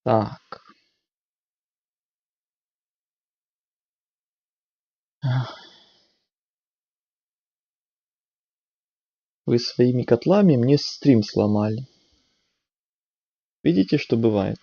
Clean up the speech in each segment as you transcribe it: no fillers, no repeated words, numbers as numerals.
Так. Вы своими котлами мне стрим сломали. Видите, что бывает?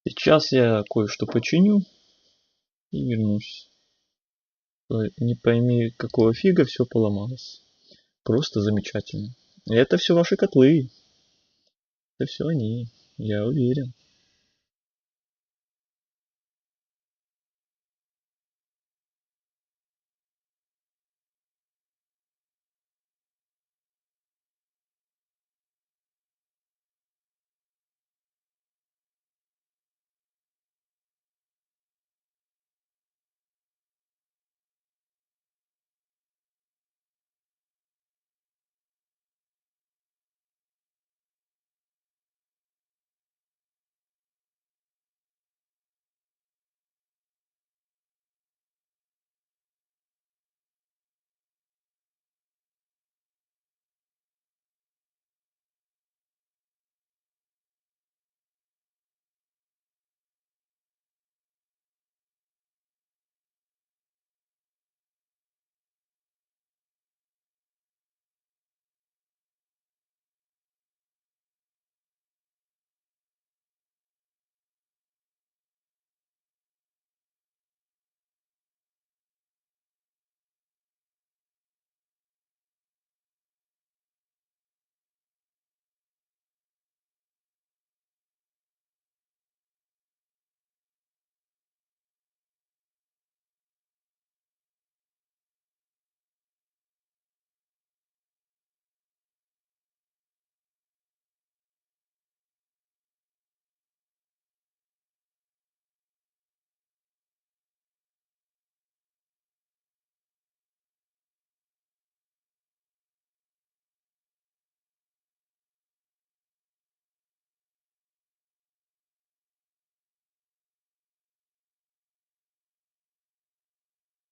Сейчас я кое-что починю и вернусь. Не пойми, какого фига все поломалось. Просто замечательно. И это все ваши котлы. Это все они. Я уверен.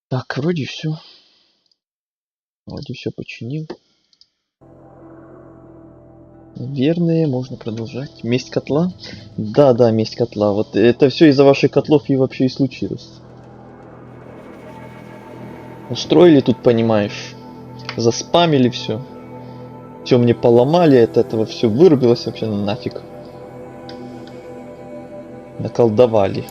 Так, вроде все. Вроде все починил. Верные, можно продолжать. Месть котла? Да, месть котла. Вот это все из-за ваших котлов и вообще и случилось. Устроили тут, понимаешь. Заспамили все. Все мне поломали, от этого все вырубилось вообще нафиг. Наколдовали.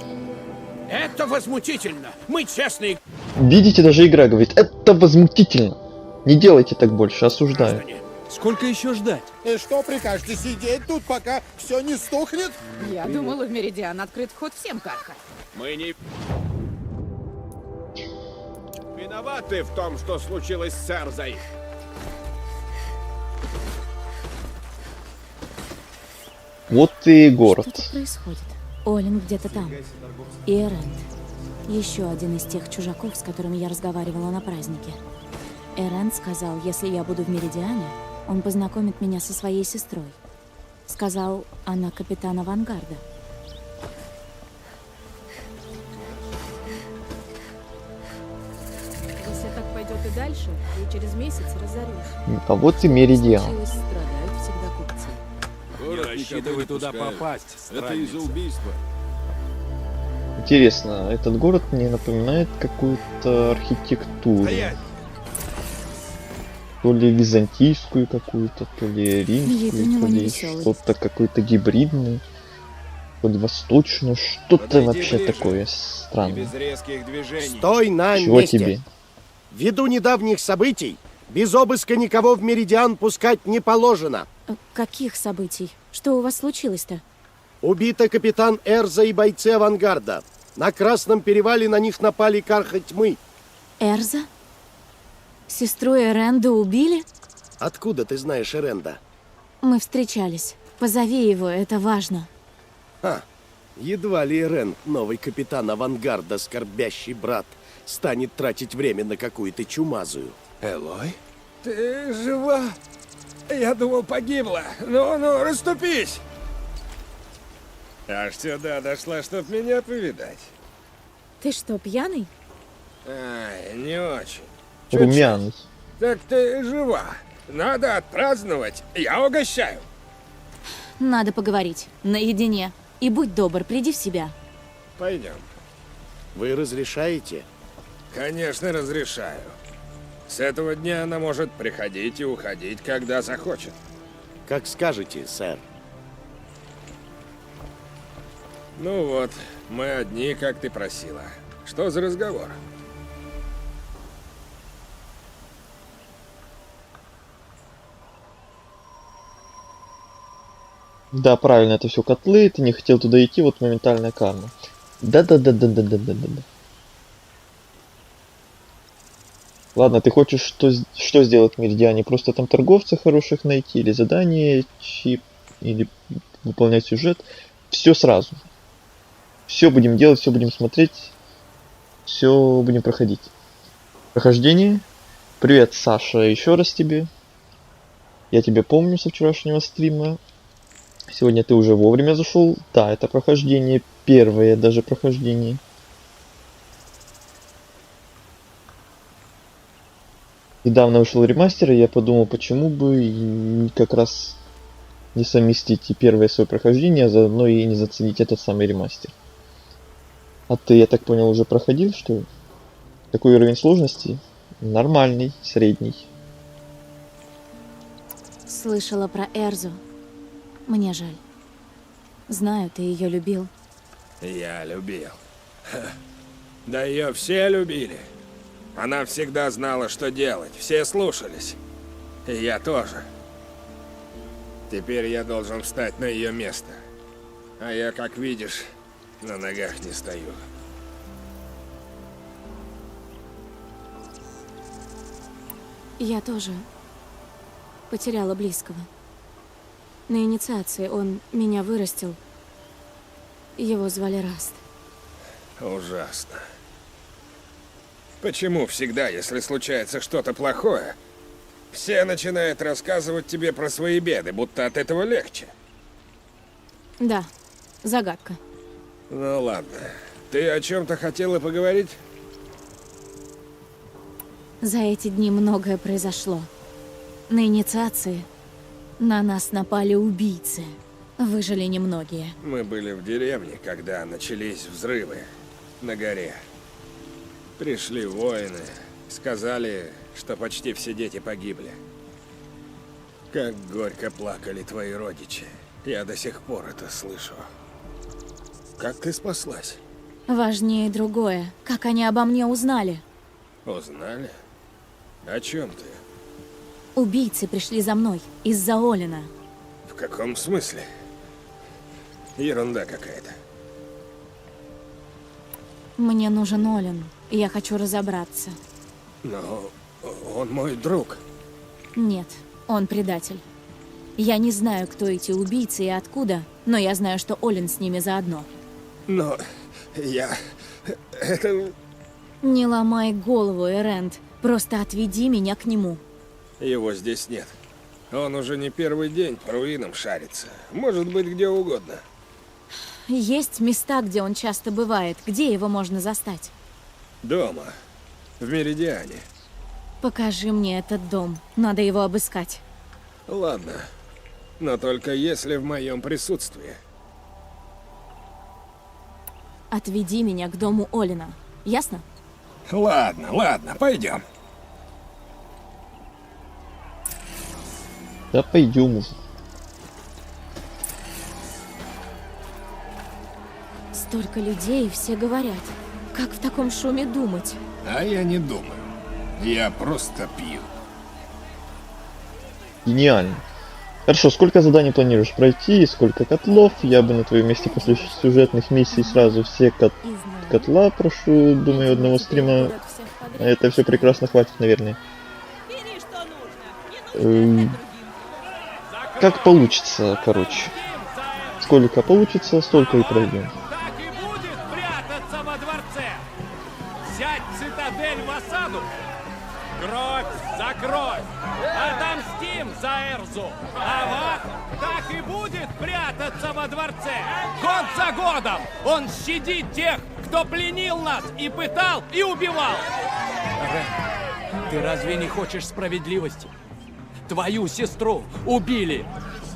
Это возмутительно. Мы честные Видите, даже игра говорит, это возмутительно. Не делайте так больше, осуждаю. граждане. Сколько еще ждать? И что, прикажете сидеть тут, пока все не стухнет? Я думала, в Меридиан открыт вход всем карха. Мы не виноваты в том, что случилось с Эрзой. Вот и город. Что тут происходит? Олин где-то там. И Эрент. Еще один из тех чужаков, с которыми я разговаривала на празднике. Эрент сказал, если я буду в Меридиане, он познакомит меня со своей сестрой. Сказал, она капитан авангарда. Если так пойдет и дальше, я через месяц разорюсь. А вот и Меридиан. Случилось, страдают всегда купцы. Не рассчитывай туда попасть, Это из-за странница. убийства. Интересно, этот город мне напоминает какую-то архитектуру. Стоять! То ли византийскую какую-то, то ли Вид у римскую, него то ли невесёлый. что-то какой-то гибридный, то ли восточную, что-то Подойди вообще ближе. такое И странное. без резких движений. Стой на Чего месте. тебе? Ввиду недавних событий, без обыска никого в Меридиан пускать не положено. Каких событий? Что у вас случилось-то? Убита капитан Эрза и бойцы авангарда. На Красном перевале на них напали карха тьмы. Эрза? Сестру Эренду убили? Откуда ты знаешь Эренда? Мы встречались. Позови его, это важно. Едва ли Эренд, новый капитан авангарда, скорбящий брат, станет тратить время на какую-то чумазую. Элой? Ты жива? Я думал, погибла. Ну, расступись! Аж сюда дошла, чтоб меня повидать. Ты что, пьяный? Ай, не очень. Румяный. Так ты жива. Надо отпраздновать. Я угощаю. Надо поговорить. Наедине. И будь добр, приди в себя. Пойдем. Вы разрешаете? Конечно, разрешаю. С этого дня она может приходить и уходить, когда захочет. Как скажете, сэр. Ну вот, мы одни, как ты просила. Что за разговор? Да, правильно, это все котлы, ты не хотел туда идти, вот моментальная карма. Да-да-да-да-да-да-да-да. Ладно, ты хочешь что сделать в Меридиане? Просто там торговцев хороших найти, или задание, или выполнять сюжет? Все сразу. Все будем делать, все будем смотреть, все будем проходить. Прохождение. Привет, Саша, еще раз тебе. Я тебя помню со вчерашнего стрима. Сегодня ты уже вовремя зашел. Да, это прохождение. Первое даже прохождение. Недавно вышел ремастер, и я подумал, почему бы и как раз не совместить и первое свое прохождение, а заодно и не заценить этот самый ремастер. А ты, я так понял, уже проходил, что ли? Такой уровень сложности? Нормальный, средний. Слышала про Эрзу. Мне жаль. Знаю, ты ее любил. Я любил. Да ее все любили. Она всегда знала, что делать. Все слушались. И я тоже. Теперь я должен встать на ее место. А я, как видишь, на ногах не стою. Я тоже потеряла близкого. На инициации он меня вырастил. Его звали Раст. Ужасно. Почему всегда, если случается что-то плохое, все начинают рассказывать тебе про свои беды, будто от этого легче? Да, загадка. Ну ладно. Ты о чем-то хотела поговорить? За эти дни многое произошло. На инициации на нас напали убийцы. Выжили немногие. Мы были в деревне, когда начались взрывы на горе. Пришли воины, сказали, что почти все дети погибли. Как горько плакали твои родичи. Я до сих пор это слышу. Как ты спаслась? Важнее другое. Как они обо мне узнали? Узнали? О чем ты? Убийцы пришли за мной из-за Олина. В каком смысле? Ерунда какая-то. Мне нужен Олин, и я хочу разобраться. Но он мой друг. Нет, он предатель. Я не знаю, кто эти убийцы и откуда, но я знаю, что Олин с ними заодно. Но это... Не ломай голову, Эренд. Просто отведи меня к нему. Его здесь нет. Он уже не первый день по руинам шарится. Может быть, где угодно. Есть места, где он часто бывает. Где его можно застать? Дома. В Меридиане. Покажи мне этот дом. Надо его обыскать. Ладно. Но только если в моем присутствии. Отведи меня к дому Олина. Ясно? Ладно, ладно, пойдем. Да пойдем уже. Столько людей, все говорят. Как в таком шуме думать? А я не думаю. Я просто пью. Гениально. Хорошо, сколько заданий планируешь пройти, сколько котлов? Я бы на твоем месте после сюжетных миссий сразу все котла прошу, думаю, одного стрима. Это все прекрасно хватит, наверное. Как получится, короче. Сколько получится, столько и пройдем. Так и будет прятаться во дворце. Взять цитадель в осаду. Кровь за кровь. Отомстим за Эрзу. А вот так и будет прятаться во дворце. Год за годом он щадит тех, кто пленил нас и пытал, и убивал. Рен, ты разве не хочешь справедливости? Твою сестру убили.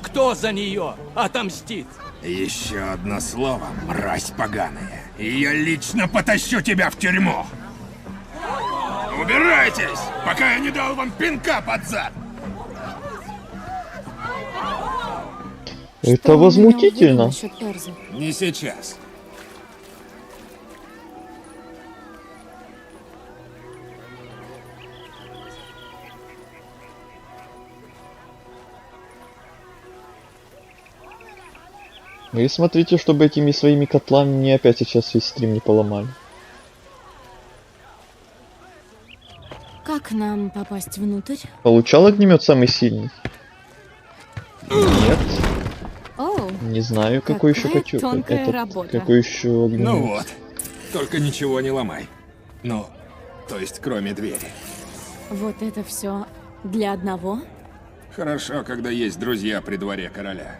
Кто за нее отомстит? Еще одно слово, мразь поганая, и я лично потащу тебя в тюрьму. Убирайтесь, пока я не дал вам пинка под зад. Это возмутительно. Не сейчас. И смотрите, чтобы этими своими котлами мне опять сейчас весь стрим не поломали. Как нам попасть внутрь? Получал огнемет самый сильный? Нет. О, Не знаю, какой еще какая хочу. тонкая работа. Какой еще огнемет? Ну вот, только ничего не ломай. Ну, то есть кроме двери. вот это все для одного? Хорошо, когда есть друзья при дворе короля.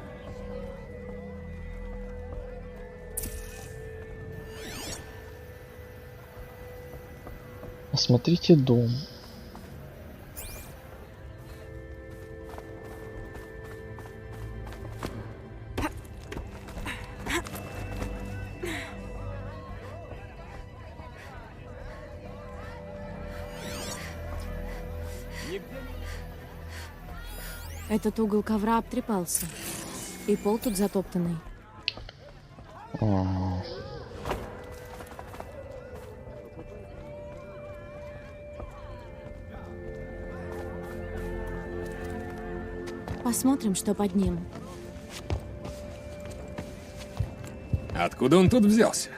Осмотрите дом. Этот угол ковра обтрепался. И пол тут затоптанный. Посмотрим, что под ним. Откуда он тут взялся?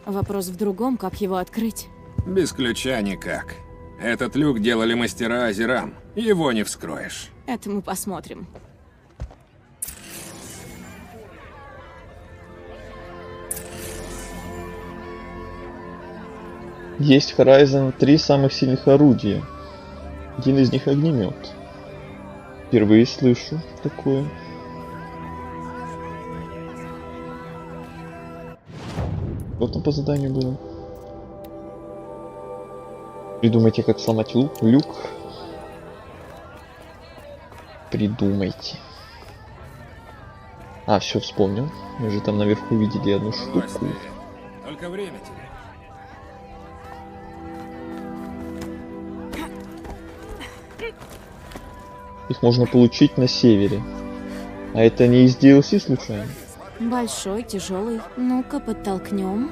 Вопрос в другом, как его открыть. Без ключа никак. Этот люк делали мастера Азерам. Его не вскроешь. Это мы посмотрим. Есть в Horizon 3 самых сильных орудия. Один из них огнемет. Впервые слышу такое. Что там по заданию было? Придумайте, как сломать люк. Придумайте. А, все вспомнил. Мы же там наверху видели одну штуку. Только время терять. Их можно получить на севере. А это не из DLC случайно? Большой, тяжелый. Ну-ка, подтолкнем.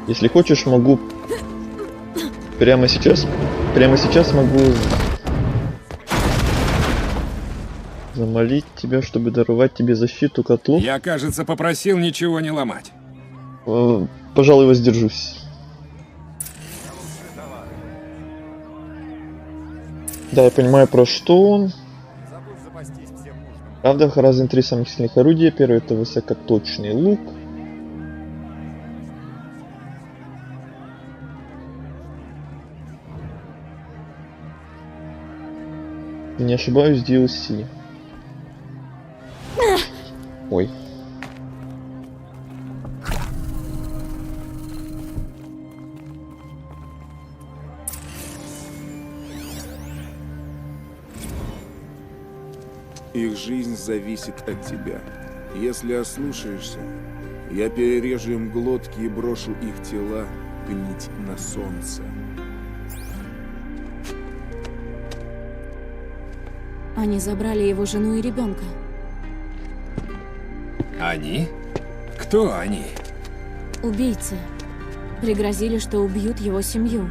Если хочешь, могу прямо сейчас могу замолить тебя, чтобы даровать тебе защиту котлов. Я, кажется, попросил ничего не ломать. Пожалуй, воздержусь. Да, я понимаю, про что он. Правда, в Horizon 3 самых сильных орудия. Первый — это высокоточный лук. Не ошибаюсь, DLC. Ой. Их жизнь зависит от тебя. Если ослушаешься, я перережу им глотки и брошу их тела гнить на солнце. Они забрали его жену и ребенка. Они? Кто они? Убийцы. Пригрозили, что убьют его семью.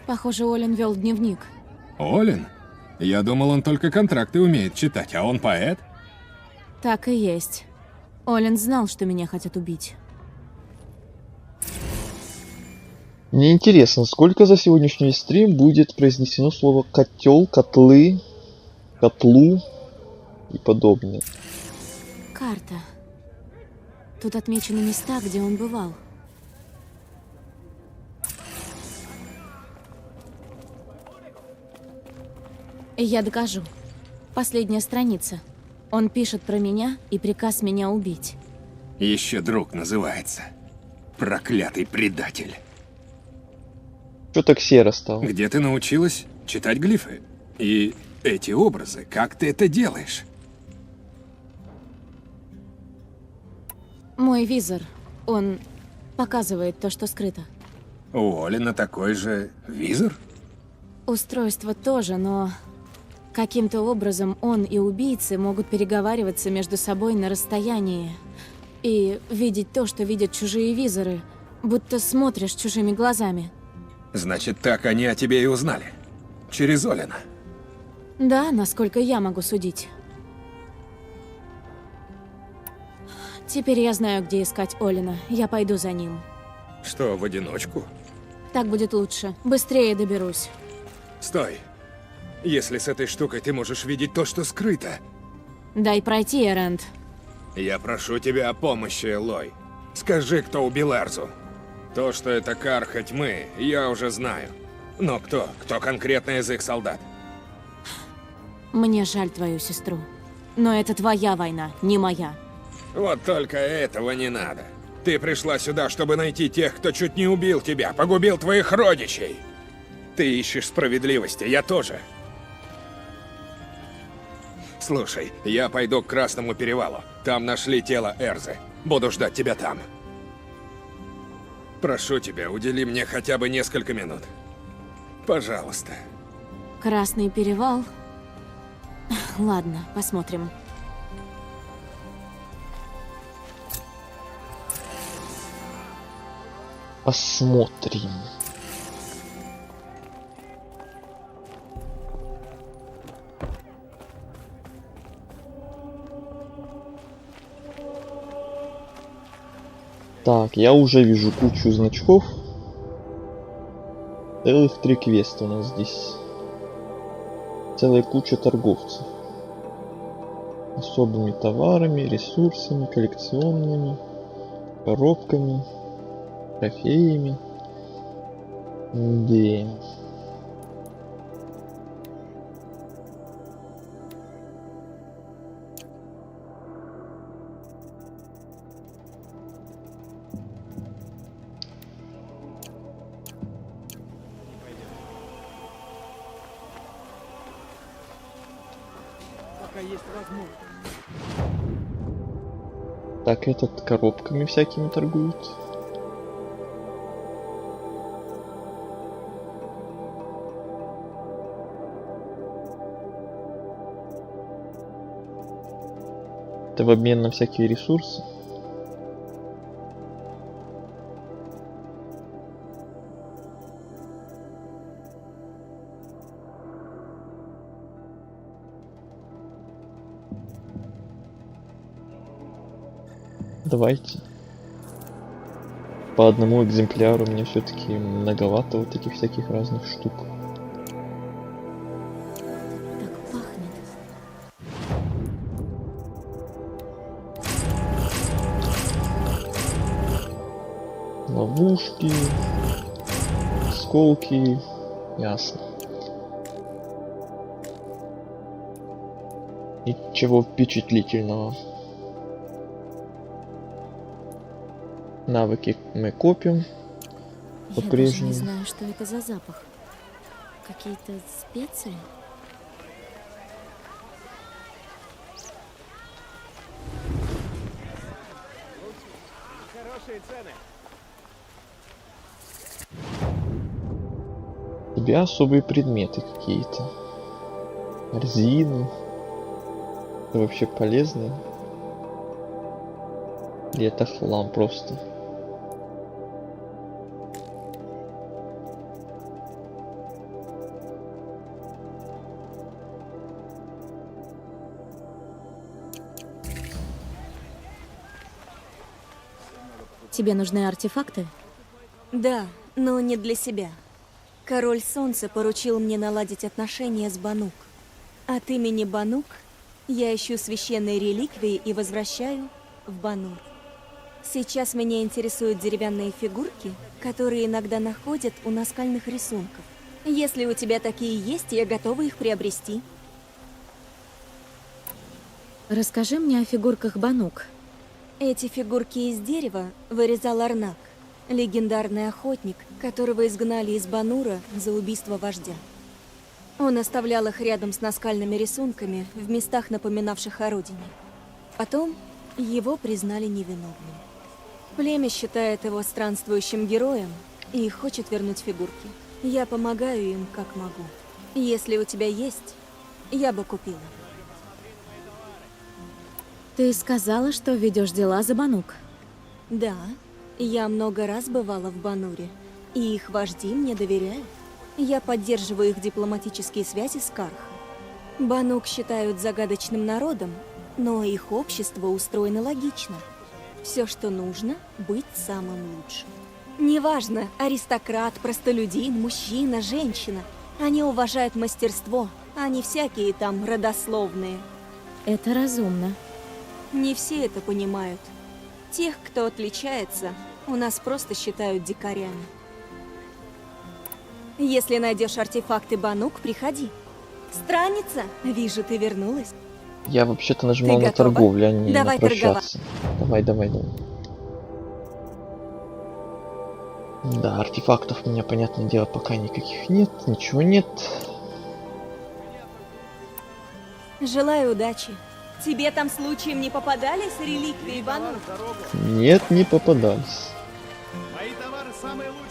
Похоже, Олин вел дневник. Олин? Я думал, он только контракты умеет читать, а он поэт? Так и есть. Олин знал, что меня хотят убить. Мне интересно, сколько за сегодняшний стрим будет произнесено слово котел, котлы, котлу и подобное. Карта. Тут отмечены места, где он бывал. Я докажу. Последняя страница. Он пишет про меня и приказ меня убить. Еще друг называется. Проклятый предатель. Что так серо стало? Где ты научилась читать глифы? И эти образы, как ты это делаешь? Мой визор. Он показывает то, что скрыто. У Олина такой же визор? Устройство тоже, но каким-то образом он и убийцы могут переговариваться между собой на расстоянии и видеть то, что видят чужие визоры, будто смотришь чужими глазами. Значит, так они о тебе и узнали. Через Олина. Да, насколько я могу судить. Теперь я знаю, где искать Олина. Я пойду за ним. Что, в одиночку? Так будет лучше. Быстрее доберусь. Стой. Если с этой штукой ты можешь видеть то, что скрыто. Дай пройти, Эрент. Я прошу тебя о помощи, Элой. Скажи, кто убил Эрзу. То, что это Карха Тьмы, я уже знаю. Но кто? Кто конкретно из их солдат? Мне жаль твою сестру. Но это твоя война, не моя. Вот только этого не надо. Ты пришла сюда, чтобы найти тех, кто чуть не убил тебя, погубил твоих родичей. Ты ищешь справедливости, я тоже. Слушай, я пойду к Красному перевалу. Там нашли тело Эрзы. Буду ждать тебя там. Прошу тебя, удели мне хотя бы несколько минут. Пожалуйста. Красный перевал? Ладно, посмотрим. Посмотрим. Так, я уже вижу кучу значков. Целых 3 квеста у нас здесь. Целая куча торговцев. Особыми товарами, ресурсами, коллекционными, коробками, трофеями. Да. Так, этот коробками всякими торгует. Это в обмен на всякие ресурсы. Давайте. По одному экземпляру мне все-таки многовато вот этих всяких разных штук. Так пахнет. Ловушки, осколки, ясно. Ничего впечатлительного. Навыки мы копим Я даже по-прежнему. не знаю, что это за запах. Какие-то специи? У тебя особые предметы какие-то. Резины. Это вообще полезно? Или это хлам просто? Тебе нужны артефакты? Да, но не для себя. Король Солнца поручил мне наладить отношения с Банук. От имени Банук я ищу священные реликвии и возвращаю в Банур. Сейчас меня интересуют деревянные фигурки, которые иногда находят у наскальных рисунков. Если у тебя такие есть, я готова их приобрести. Расскажи мне о фигурках Банук. Эти фигурки из дерева вырезал Арнак, легендарный охотник, которого изгнали из Банура за убийство вождя. Он оставлял их рядом с наскальными рисунками в местах, напоминавших о родине. Потом его признали невиновным. Племя считает его странствующим героем и хочет вернуть фигурки. Я помогаю им, как могу. Если у тебя есть, я бы купила. Ты сказала, что ведешь дела за Банук. Да, я много раз бывала в Бануре, и их вожди мне доверяют. Я поддерживаю их дипломатические связи с Кархом. Банук считают загадочным народом, но их общество устроено логично. Все, что нужно, быть самым лучшим. Неважно, аристократ, простолюдин, мужчина, женщина. Они уважают мастерство, а не всякие там родословные. Это разумно. Не все это понимают. Тех, кто отличается, у нас просто считают дикарями. Если найдешь артефакты Банук, приходи. Странница, вижу, ты вернулась. Я вообще-то нажимал на готова? торговлю, а не Давай на прощаться. Давай. Да, артефактов у меня, понятное дело, пока никаких нет, ничего нет. Желаю удачи. Тебе там случаем не попадались реликвии Банук? Нет, не попадались. Мои товары самые лучшие.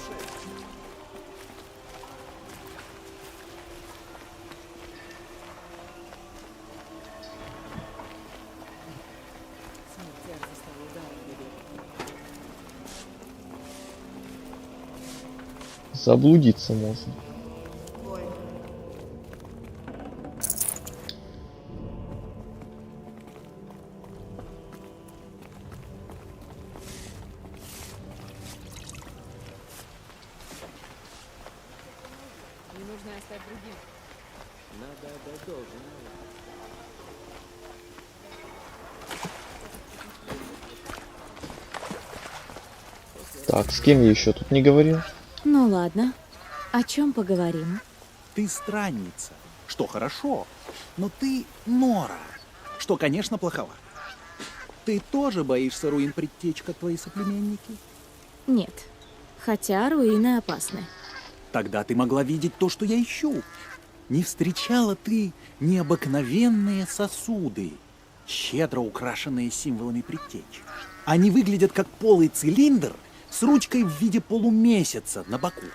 Заблудиться можно. Так, с кем я еще тут не говорил? Ну ладно. О чем поговорим? Ты странница, что хорошо, но ты Нора, что, конечно, плоховато. Ты тоже боишься руин предтеч, как твои соплеменники? Нет. Хотя руины опасны. Тогда ты могла видеть то, что я ищу. Не встречала ты необыкновенные сосуды, щедро украшенные символами предтеч. Они выглядят как полый цилиндр с ручкой в виде полумесяца на боку.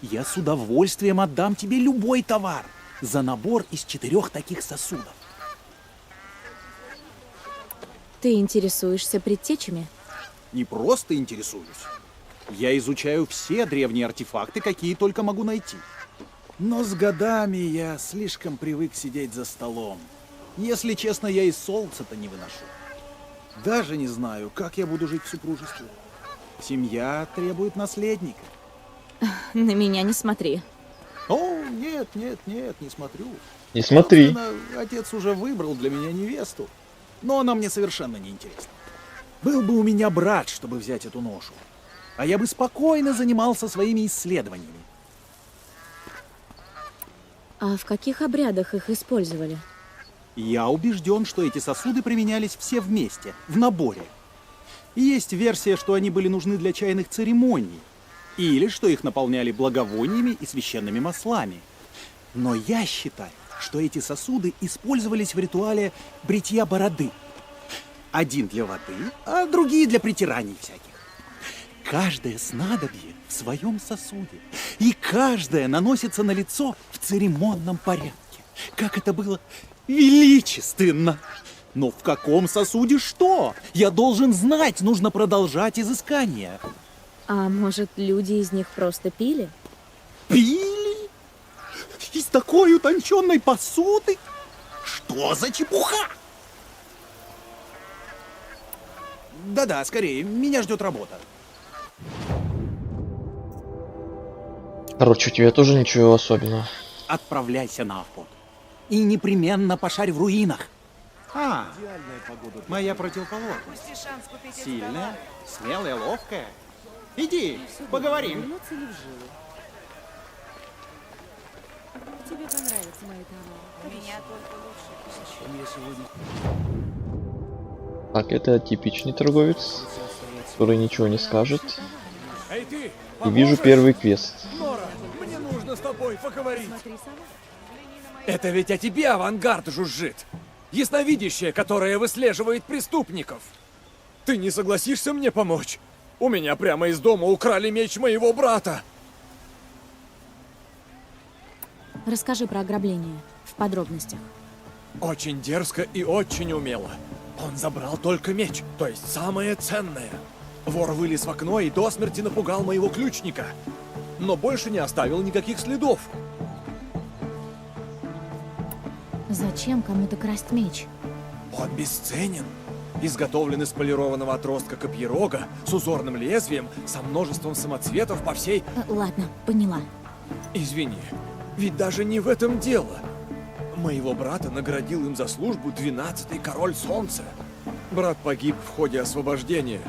Я с удовольствием отдам тебе любой товар за набор из 4 таких сосудов. Ты интересуешься предтечами? Не просто интересуюсь. Я изучаю все древние артефакты, какие только могу найти. Но с годами я слишком привык сидеть за столом. Если честно, я и солнца-то не выношу. Даже не знаю, как я буду жить в супружестве. Семья требует наследника. На меня не смотри. О, нет, не смотрю. Не смотри. Собственно, отец уже выбрал для меня невесту, но она мне совершенно не интересна. Был бы у меня брат, чтобы взять эту ношу, а я бы спокойно занимался своими исследованиями. А в каких обрядах их использовали? Я убежден, что эти сосуды применялись все вместе, в наборе. И есть версия, что они были нужны для чайных церемоний, или что их наполняли благовониями и священными маслами. Но я считаю, что эти сосуды использовались в ритуале бритья бороды. Один для воды, а другие для притираний всяких. Каждое снадобье в своем сосуде, и каждое наносится на лицо в церемонном порядке. Как это было величественно! Но в каком сосуде что? Я должен знать, нужно продолжать изыскание. А может, люди из них просто пили? Пили? Из такой утонченной посуды? Что за чепуха? Да-да, скорее, меня ждет работа. Короче, у тебя тоже ничего особенного. Отправляйся на охоту. И непременно пошарь в руинах. Моя противоположность. Сильная, смелая, ловкая. Иди, поговорим. Вернуться ли в жилу? Тебе понравится мои товары. Меня только лучше. Так, это типичный торговец, который ничего не скажет. Эй, ты! И вижу первый квест. Нора, мне нужно с тобой поговорить. Смотри сама. Это ведь о тебе авангард жужжит. Ясновидящее, которое выслеживает преступников. Ты не согласишься мне помочь? У меня прямо из дома украли меч моего брата. Расскажи про ограбление в подробностях. Очень дерзко и очень умело. Он забрал только меч, то есть самое ценное. Вор вылез в окно и до смерти напугал моего ключника. Но больше не оставил никаких следов. Зачем кому-то красть меч? Он бесценен. Изготовлен из полированного отростка копьерога с узорным лезвием, со множеством самоцветов по всей... Ладно, поняла. Извини, ведь даже не в этом дело. Моего брата наградил им за службу 12-й король солнца. Брат погиб в ходе освобождения.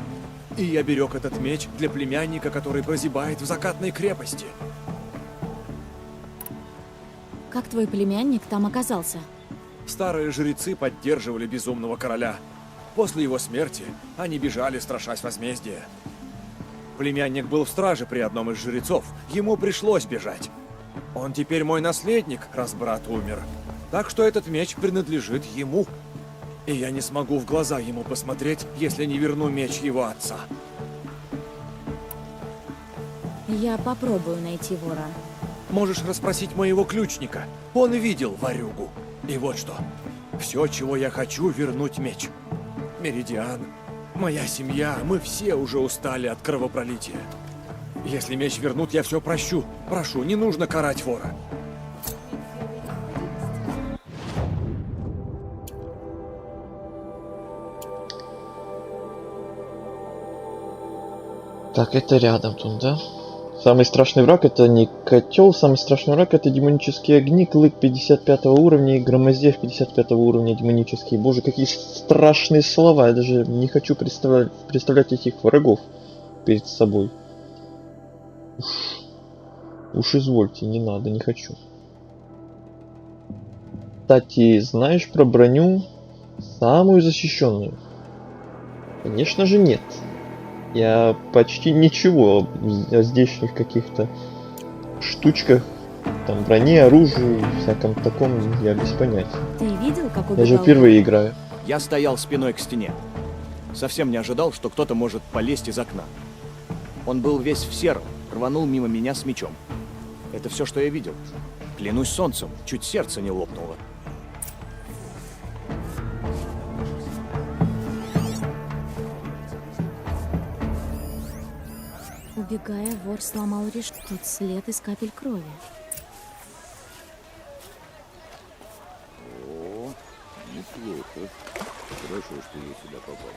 И я берег этот меч для племянника, который прозябает в закатной крепости. Как твой племянник там оказался? Старые жрецы поддерживали безумного короля. После его смерти они бежали, страшась возмездия. Племянник был в страже при одном из жрецов. Ему пришлось бежать. Он теперь мой наследник, раз брат умер. Так что этот меч принадлежит ему. И я не смогу в глаза ему посмотреть, если не верну меч его отца. Я попробую найти вора. Можешь расспросить моего ключника. Он видел ворюгу. И вот что. Все, чего я хочу, вернуть меч. Меридиан, моя семья, мы все уже устали от кровопролития. Если меч вернут, я все прощу. Прошу, не нужно карать вора. Так, это рядом тут, да? Самый страшный враг это не котел, самый страшный враг это демонические огни, клык 55 уровня и громоздев 55 уровня демонические. Боже, какие страшные слова, я даже не хочу представлять этих врагов перед собой. Уж извольте, не надо, не хочу. Кстати, знаешь про броню самую защищенную? Конечно же нет. Я почти ничего о здешних каких-то штучках, там броне, оружию, всяком таком я без понятия. Ты видел, как убегал? Я же впервые играю. Я стоял спиной к стене. Совсем не ожидал, что кто-то может полезть из окна. Он был весь в сером, рванул мимо меня с мечом. Это все, что я видел. Клянусь солнцем, чуть сердце не лопнуло. Убегая, вор сломал решетку. Тут след из капель крови. О, неплохо. Хорошо, что я сюда попал.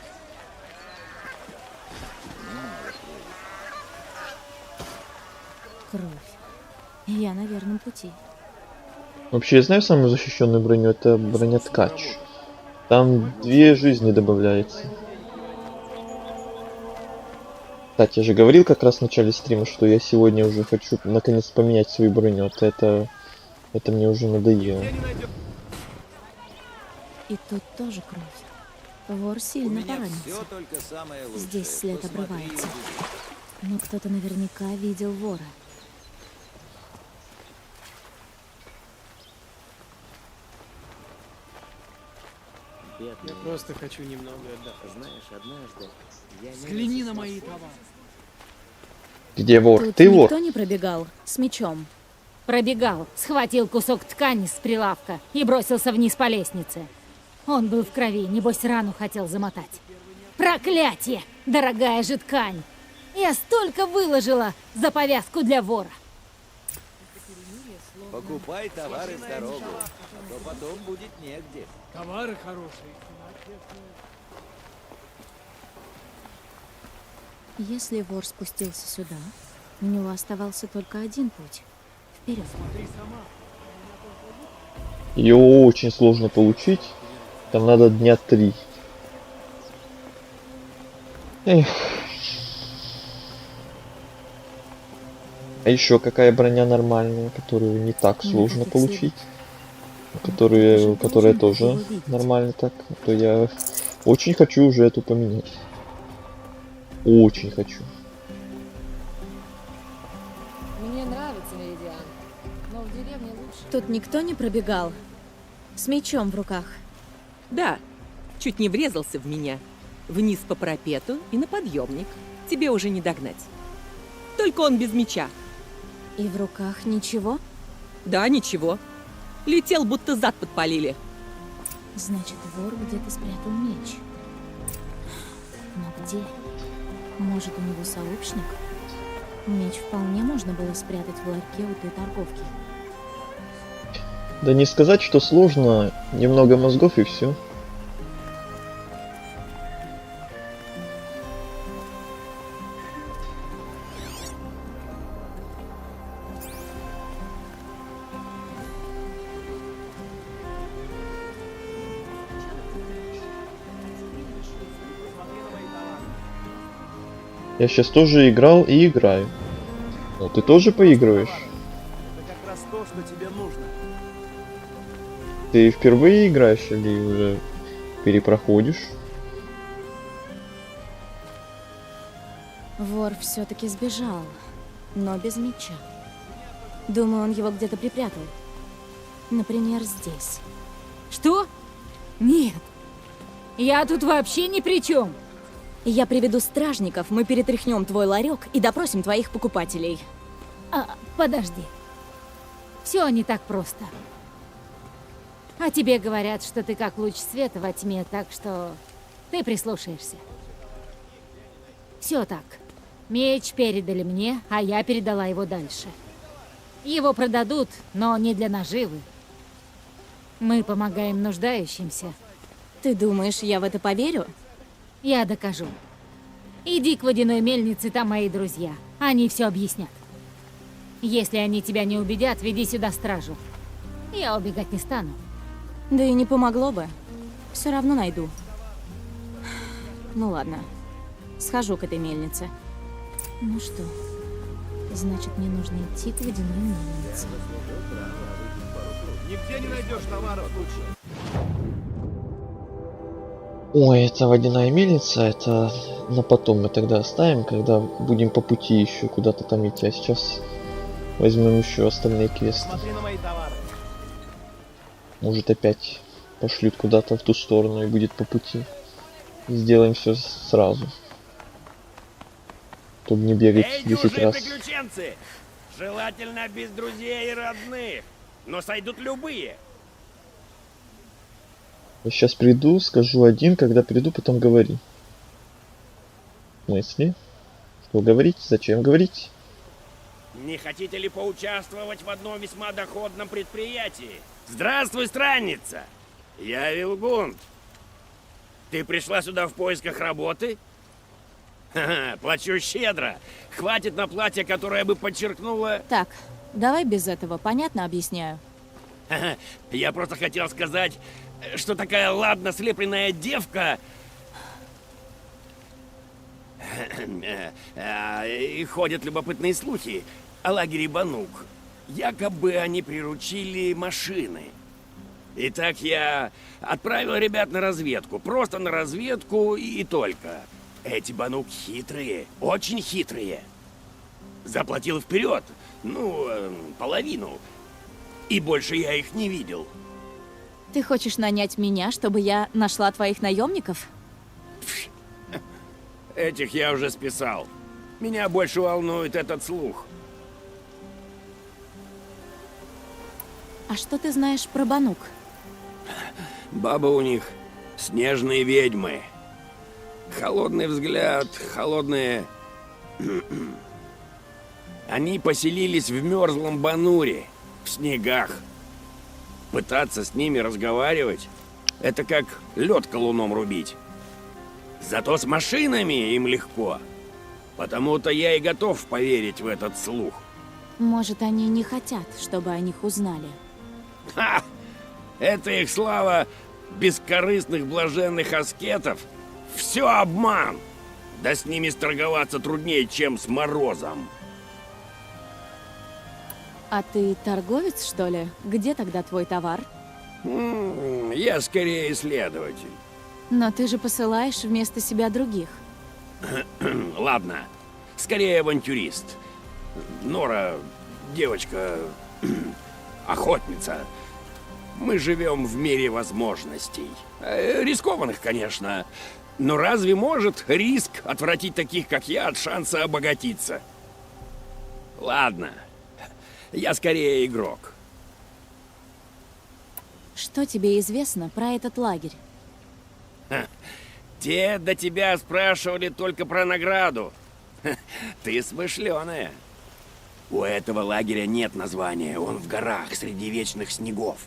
Кровь. Я на верном пути. Вообще, я знаю самую защищенную броню, это броня ткач. Там 2 жизни добавляется. Кстати, я же говорил как раз в начале стрима, что я сегодня уже хочу наконец поменять свою броню. Это мне уже надоело. И тут тоже кровь. Вор сильно поранился. только самое лучшее. Здесь след обрывается. Но кто-то наверняка видел вора. Я просто хочу немного отдохнуть. Знаешь, однажды я не... Взгляни на мои товары. Где вор? Тут Ты вор? никто не пробегал с мечом. Пробегал, схватил кусок ткани с прилавка и бросился вниз по лестнице. Он был в крови, небось рану хотел замотать. Проклятие! Дорогая же ткань! Я столько выложила за повязку для вора. Покупай товары в дорогу, а то потом будет негде. Товары хорошие. Если вор спустился сюда, у него оставался только один путь. Вперед. Ее очень сложно получить. Там надо дня 3. Эх. А еще какая броня нормальная, которую не так сложно получить? Которая тоже нормально так. А то я очень хочу уже эту поменять. Очень хочу. Мне нравится Меридиан, но в деревне лучше. Тут никто не пробегал с мечом в руках. Да, чуть не врезался в меня. Вниз по парапету и на подъемник. Тебе уже не догнать. Только он без меча. И в руках ничего? Да, ничего. Летел, будто зад подпалили. Значит, вор где-то спрятал меч. Но где? Может, у него сообщник? Меч вполне можно было спрятать в ларьке у той торговки. Да не сказать, что сложно. Немного мозгов и все. Я сейчас тоже играл и играю. Ну, ты тоже поигрываешь? Это как раз то, что тебе нужно. Ты впервые играешь или уже перепроходишь? Вор все-таки сбежал, но без меча. Думаю, он его где-то припрятал. Например, здесь. Что? Нет. Я тут вообще ни при чем. Я приведу стражников, мы перетряхнем твой ларек и допросим твоих покупателей. Подожди. Все не так просто. А тебе говорят, что ты как луч света во тьме, так что ты прислушаешься. Все так. Меч передали мне, а я передала его дальше. Его продадут, но не для наживы. Мы помогаем нуждающимся. Ты думаешь, я в это поверю? Я докажу. Иди к водяной мельнице, там мои друзья. Они все объяснят. Если они тебя не убедят, веди сюда стражу. Я убегать не стану. Да и не помогло бы. Все равно найду. Ну ладно. Схожу к этой мельнице. Ну что, значит, мне нужно идти к водяной мельнице. Нигде не найдешь товаров лучше. Ой, это водяная мельница, это на потом мы тогда оставим, когда будем по пути еще куда-то там идти. А сейчас возьмем еще остальные квесты. Смотри на мои товары. Может, опять пошлют куда-то в ту сторону и будет по пути. Сделаем все сразу. Чтобы не бегать 10 раз. Приключенцы! Желательно без друзей и родных, но сойдут любые. Я сейчас приду, скажу один, когда приду, потом говори. В смысле? Что говорить? Зачем говорить? Не хотите ли поучаствовать в одном весьма доходном предприятии? Здравствуй, странница! Я Вилгунд. Ты пришла сюда в поисках работы? Ха-ха, плачу щедро. Хватит на платье, которое бы подчеркнуло... Так, давай без этого, понятно объясняю. Ха-ха, я просто хотел сказать, что такая ладно слепленная девка... И ходят любопытные слухи о лагере Банук. Якобы они приручили машины. Итак, я отправил ребят на разведку. Просто на разведку и только. Эти банук хитрые, очень хитрые. Заплатил вперед, половину. И больше я их не видел. Ты хочешь нанять меня, чтобы я нашла твоих наемников? Этих я уже списал. Меня больше волнует этот слух. А что ты знаешь про банук? Бабы у них снежные ведьмы. Холодный взгляд, холодные... Они поселились в мерзлом Бануре, в снегах. Пытаться с ними разговаривать — это как лед колуном рубить. Зато с машинами им легко. Потому-то я и готов поверить в этот слух. Может, они не хотят, чтобы о них узнали? Ха! Это их слава бескорыстных блаженных аскетов. Все обман! Да с ними сторговаться труднее, чем с Морозом. А ты торговец, что ли? Где тогда твой товар? Я скорее исследователь. Но ты же посылаешь вместо себя других. Ладно, скорее авантюрист. Нора, девочка, охотница. Мы живем в мире возможностей. Рискованных, конечно. Но разве может риск отвратить таких, как я, от шанса обогатиться? Ладно, я скорее игрок. Что тебе известно про этот лагерь? Те до тебя спрашивали только про награду. Ты смышленая. У этого лагеря нет названия, он в горах среди вечных снегов.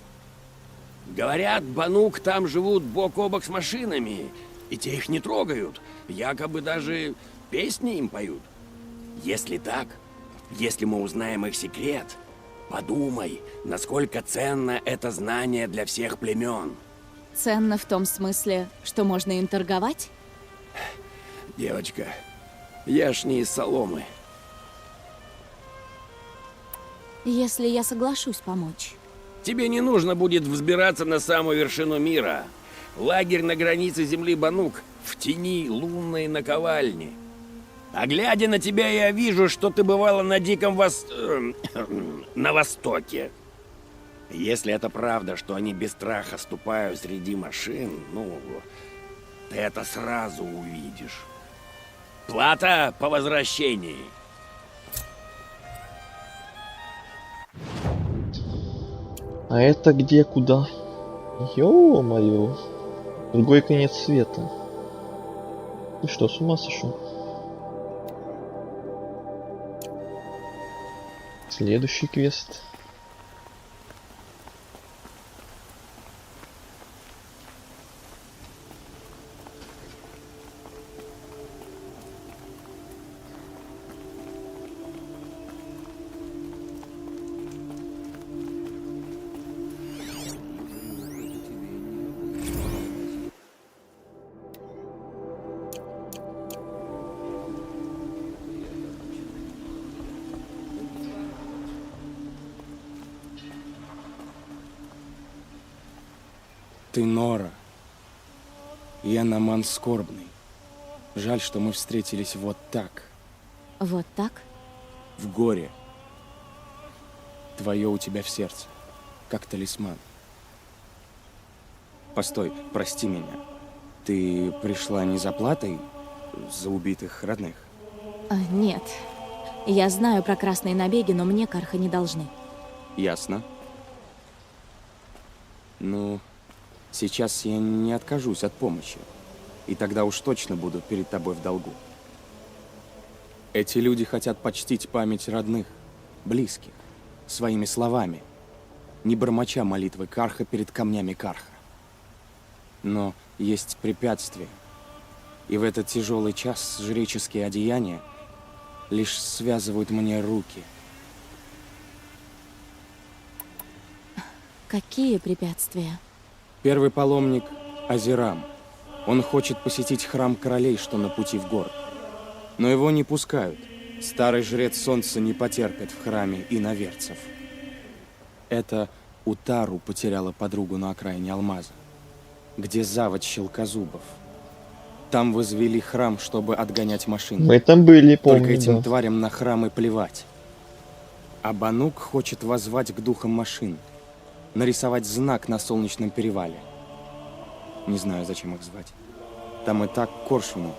Говорят, банук там живут бок о бок с машинами, и те их не трогают, якобы даже песни им поют. Если так, если мы узнаем их секрет, подумай, насколько ценно это знание для всех племен. Ценно в том смысле, что можно им торговать? Девочка, я ж не из соломы. Если я соглашусь помочь. Тебе не нужно будет взбираться на самую вершину мира. Лагерь на границе земли Банук, в тени лунной наковальни. А глядя на тебя, я вижу, что ты бывала на Диком на Востоке. Если это правда, что они без страха ступают среди машин, ты это сразу увидишь. Плата по возвращении. А это где, куда? Ё-моё. Другой конец света. Ты что, с ума сошел? Следующий квест. Ты Нора. Я Наман Скорбный. Жаль, что мы встретились вот так. Вот так? В горе. Твое у тебя в сердце. Как талисман. Постой, прости меня. Ты пришла не за платой за убитых родных? Нет. Я знаю про красные набеги, но мне карха не должны. Ясно. Ну, сейчас я не откажусь от помощи. И тогда уж точно буду перед тобой в долгу. Эти люди хотят почтить память родных, близких, своими словами, не бормоча молитвы Карха перед камнями Карха. Но есть препятствия. И в этот тяжелый час жреческие одеяния лишь связывают мне руки. Какие препятствия? Первый паломник – Азирам. Он хочет посетить храм королей, что на пути в город. Но его не пускают. Старый жрец солнца не потерпит в храме иноверцев. Это Утару потеряла подругу на окраине Алмаза, где завод Щелкозубов. Там возвели храм, чтобы отгонять машины. Мы там были, помню, Только этим да. тварям на храмы плевать. А Банук хочет воззвать к духам машин, нарисовать знак на Солнечном перевале. Не знаю, зачем их звать. Там и так коршуны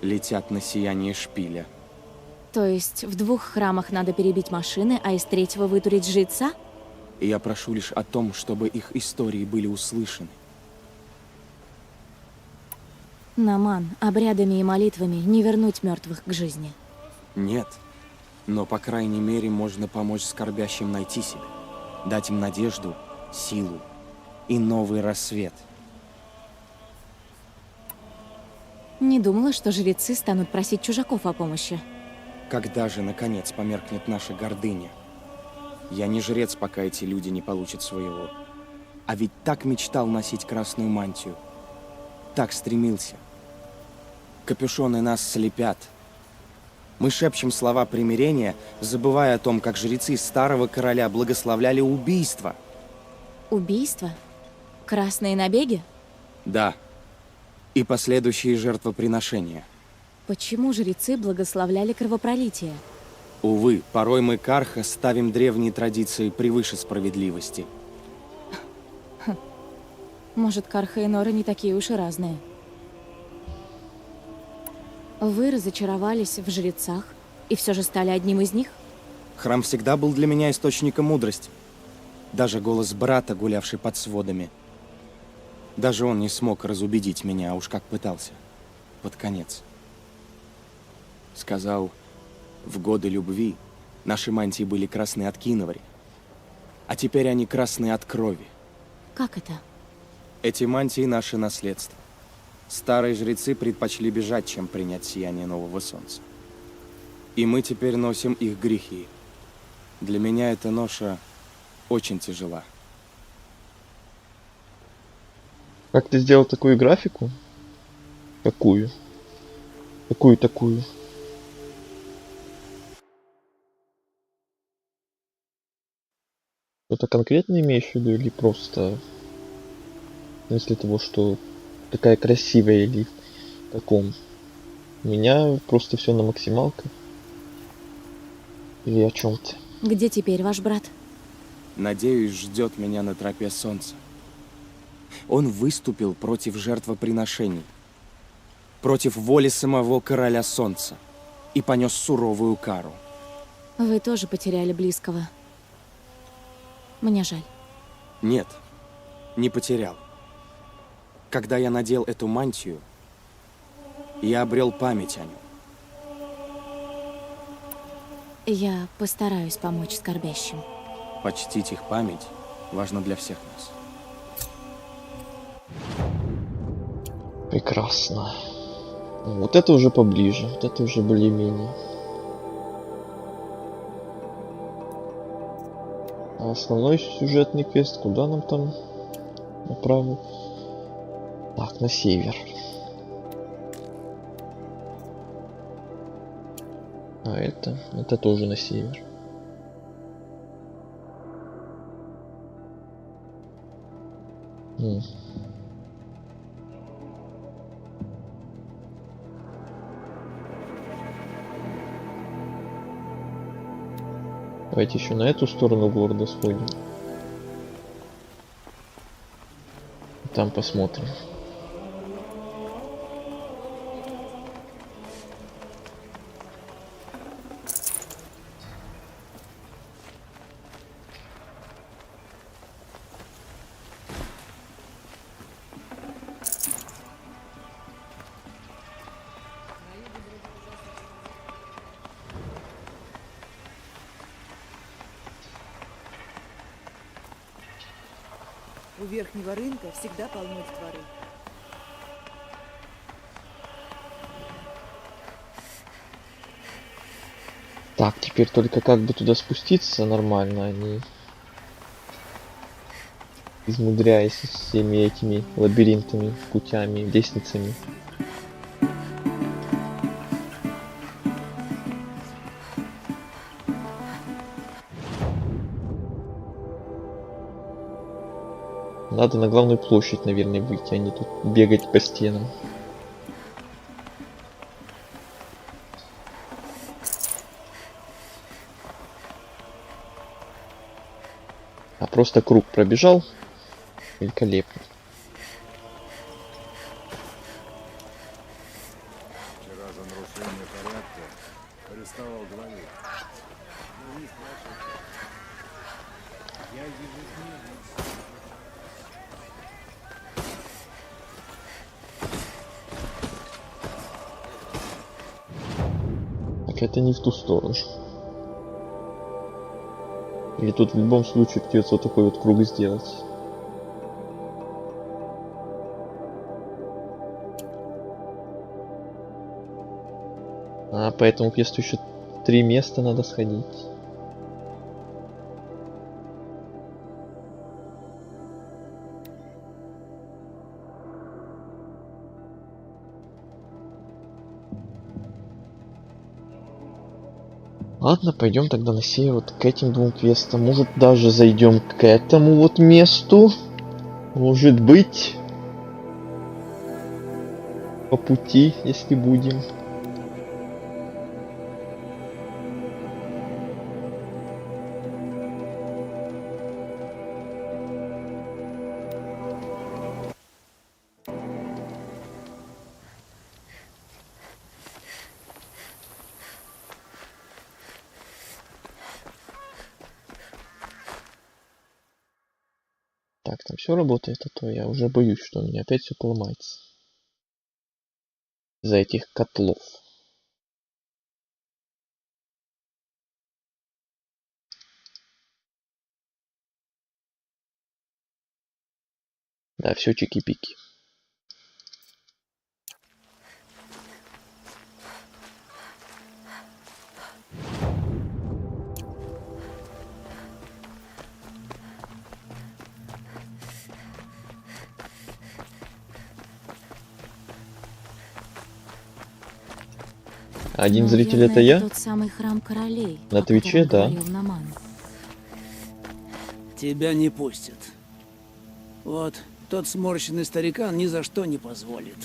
летят на сияние шпиля. То есть в 2 храмах надо перебить машины, а из 3-го вытурить жреца? И я прошу лишь о том, чтобы их истории были услышаны. Наман, обрядами и молитвами не вернуть мертвых к жизни. Нет, но по крайней мере можно помочь скорбящим найти себя, дать им надежду, силу и новый рассвет. Не думала, что жрецы станут просить чужаков о помощи. Когда же, наконец, померкнет наша гордыня? Я не жрец, пока эти люди не получат своего. А ведь так мечтал носить красную мантию. Так стремился. Капюшоны нас слепят. Мы шепчем слова примирения, забывая о том, как жрецы старого короля благословляли убийство. Убийство? Красные набеги? Да. И последующие жертвоприношения. Почему жрецы благословляли кровопролитие? Увы, порой мы, Карха, ставим древние традиции превыше справедливости. Может, Карха и Нора не такие уж и разные. Вы разочаровались в жрецах и все же стали одним из них? Храм всегда был для меня источником мудрости. Даже голос брата, гулявший под сводами. Даже он не смог разубедить меня, а уж как пытался. Под конец. Сказал, в годы любви наши мантии были красные от киновари, а теперь они красные от крови. Как это? Эти мантии — наше наследство. Старые жрецы предпочли бежать, чем принять сияние нового солнца. И мы теперь носим их грехи. Для меня эта ноша очень тяжела. Как ты сделал такую графику? Какую? Какую такую? Что-то конкретно имеешь в виду или просто в смысле того, что такая красивая или в таком? У меня просто все на максималках. Или о чем ты? Где теперь ваш брат? Надеюсь, ждет меня на тропе солнца. Он выступил против жертвоприношений, против воли самого короля солнца и понес суровую кару. Вы тоже потеряли близкого. Мне жаль. Нет, не потерял. Когда я надел эту мантию, я обрел память о нем. Я постараюсь помочь скорбящим. Почтить их память важно для всех нас. Прекрасно. Вот это уже поближе, вот это уже более-менее. А основной сюжетный квест, куда нам там направить? Так, на север. А это тоже на север. Давайте еще на эту сторону города сходим. Там посмотрим. У верхнего рынка всегда полно детворы. Так, теперь только как бы туда спуститься нормально, а не измудряясь всеми этими лабиринтами, путями, лестницами. Надо на главную площадь, наверное, выйти, а не тут бегать по стенам. А просто круг пробежал. Великолепно. Вчера за нарушение порядка арестовал главу. Я ежедневно... Так это не в ту сторону. Или тут в любом случае придется вот такой вот круг сделать. А по этому квесту еще 3 места надо сходить. Ладно, пойдем тогда на север вот к этим 2 квестам. Может даже зайдем к этому вот месту. Может быть. По пути, если будем. Так, там все работает, а то я уже боюсь, что у меня опять все поломается. Из-за этих котлов. Да, все чики-пики. Один зритель это я? Тот самый храм королей. На Твиче, да. Тебя не пустят. Вот, тот сморщенный старикан ни за что не позволит.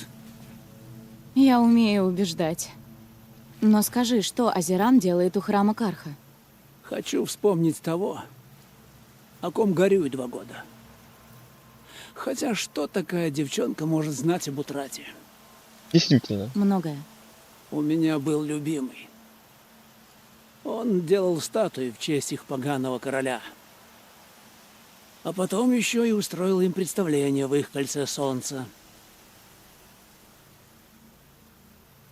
Я умею убеждать. Но скажи, что Азеран делает у храма Карха? Хочу вспомнить того, о ком горюю 2 года. Хотя что такая девчонка может знать об утрате? Действительно. Многое. У меня был любимый. Он делал статуи в честь их поганого короля. А потом еще и устроил им представление в их кольце солнца.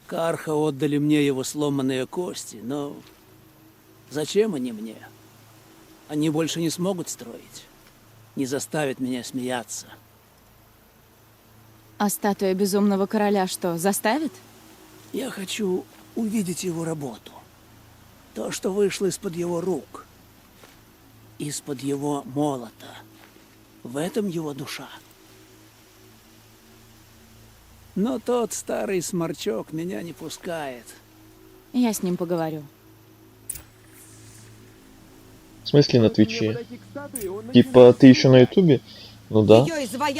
Карха отдали мне его сломанные кости, но зачем они мне? Они больше не смогут строить, не заставят меня смеяться. А статуя безумного короля что, заставит? Я хочу увидеть его работу. То, что вышло из-под его рук. Из-под его молота. В этом его душа. Но тот старый сморчок меня не пускает. Я с ним поговорю. В смысле на Твиче? Типа ты еще на Ютубе? Ну да.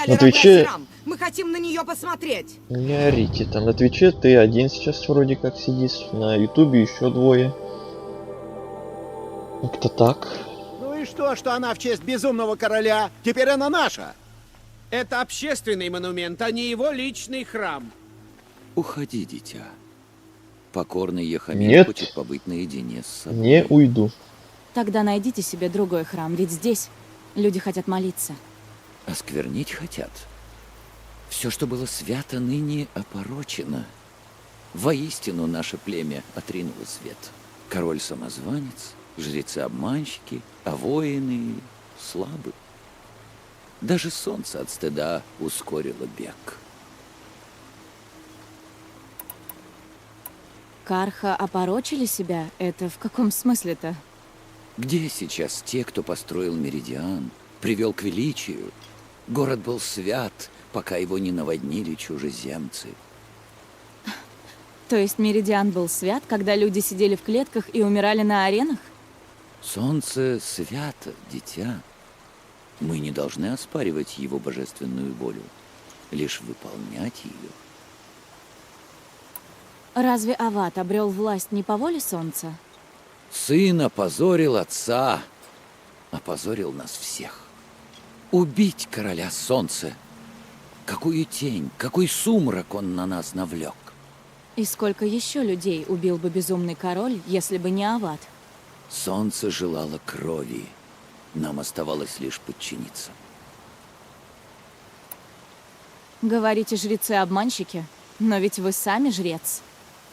На Твиче... Мы хотим на нее посмотреть. Не орите, там на Твиче ты один сейчас вроде как сидишь, на Ютубе еще 2. Как-то так. Ну и что она в честь безумного короля? Теперь она наша. Это общественный монумент, а не его личный храм. Уходи, дитя. Покорный Яхамин Нет. хочет побыть наедине с собой. Не уйду. Тогда найдите себе другой храм, ведь здесь люди хотят молиться. Осквернить хотят. Все, что было свято, ныне опорочено. Воистину наше племя отринуло свет. Король-самозванец, жрецы-обманщики, а воины слабы. Даже солнце от стыда ускорило бег. Карха опорочили себя? Это в каком смысле-то? Где сейчас те, кто построил Меридиан, привел к величию? Город был свят, пока его не наводнили чужеземцы. То есть Меридиан был свят, когда люди сидели в клетках и умирали на аренах? Солнце свято, дитя. Мы не должны оспаривать его божественную волю, лишь выполнять ее. Разве Ават обрел власть не по воле солнца? Сын опозорил отца, опозорил нас всех. Убить короля солнца. Какую тень, какой сумрак он на нас навлек. И сколько еще людей убил бы безумный король, если бы не Ават? Солнце желало крови. Нам оставалось лишь подчиниться. Говорите, жрецы-обманщики, но ведь вы сами жрец.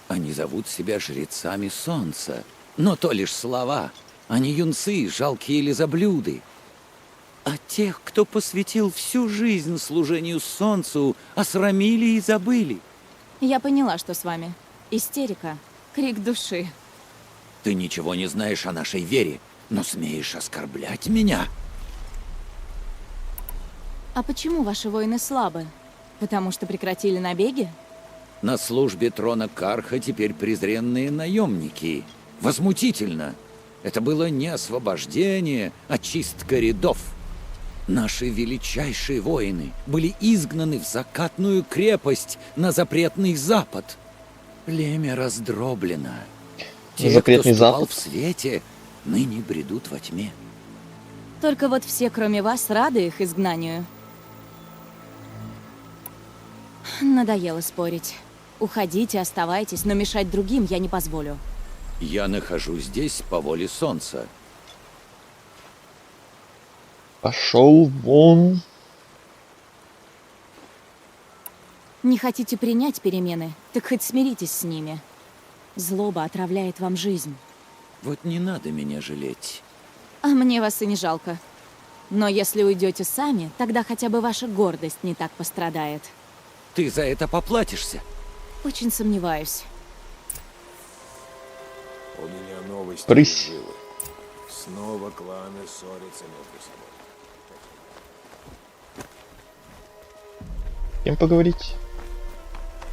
Они зовут себя жрецами солнца. Но то лишь слова. Они юнцы, жалкие лизоблюды. А тех, кто посвятил всю жизнь служению солнцу, осрамили и забыли. Я поняла, что с вами. Истерика, крик души. Ты ничего не знаешь о нашей вере, но смеешь оскорблять меня? А почему ваши воины слабы? Потому что прекратили набеги? На службе трона Карха теперь презренные наемники. Возмутительно. Это было не освобождение, а чистка рядов. Наши величайшие воины были изгнаны в закатную крепость на запретный запад. Племя раздроблено. Те, кто ступал в свете, ныне бредут во тьме. Только вот все, кроме вас, рады их изгнанию. Надоело спорить. Уходите, оставайтесь, но мешать другим я не позволю. Я нахожусь здесь по воле солнца. Пошел вон. Не хотите принять перемены, так хоть смиритесь с ними. Злоба отравляет вам жизнь. Вот не надо меня жалеть. А мне вас и не жалко. Но если уйдете сами, тогда хотя бы ваша гордость не так пострадает. Ты за это поплатишься? Очень сомневаюсь. У меня новости. Прысь. Снова кланы ссорятся между собой. С кем поговорить?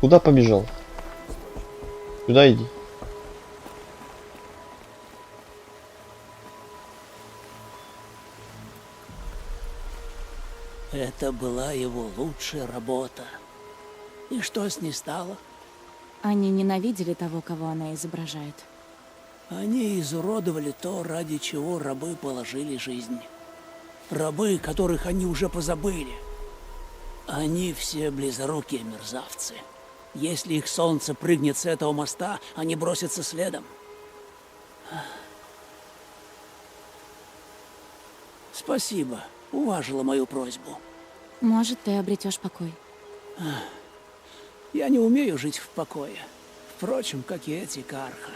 Куда побежал? Сюда иди. Это была его лучшая работа. И что с ней стало? Они ненавидели того, кого она изображает. Они изуродовали то, ради чего рабы положили жизнь. Рабы, которых они уже позабыли. Они все близорукие мерзавцы. Если их солнце прыгнет с этого моста, они бросятся следом. Спасибо, уважила мою просьбу. Может, ты обретешь покой. Я не умею жить в покое. Впрочем, как и эти Карха.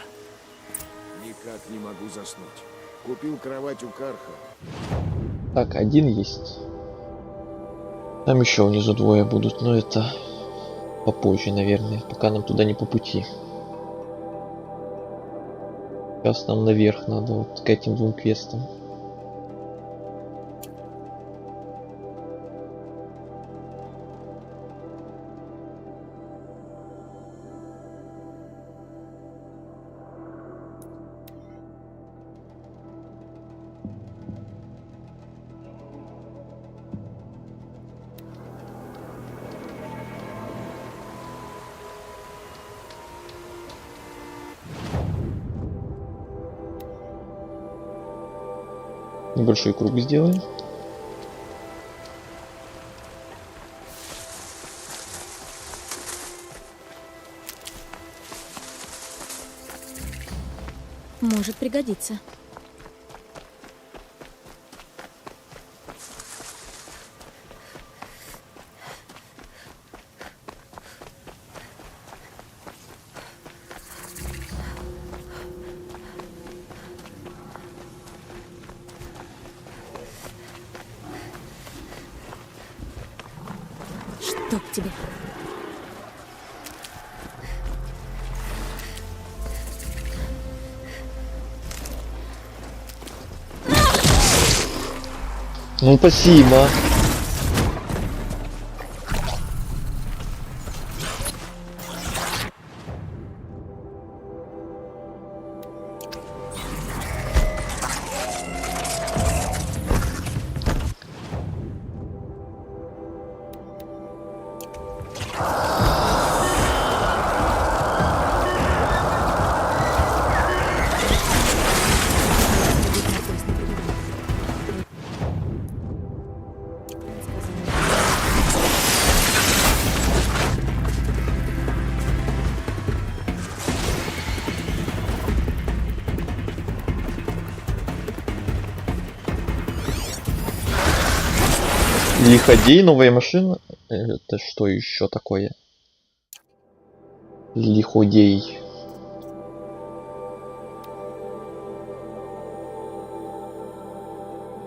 Никак не могу заснуть. Купил кровать у Карха. Так, один есть. Там еще внизу двое будут, но это попозже, наверное, пока нам туда не по пути. Сейчас нам наверх надо, вот к этим двум квестам. Небольшой круг сделаем. Может пригодиться. Чтоб тебе. Ну, спасибо. Лиходей, новая машина. Это что еще такое? Лиходей.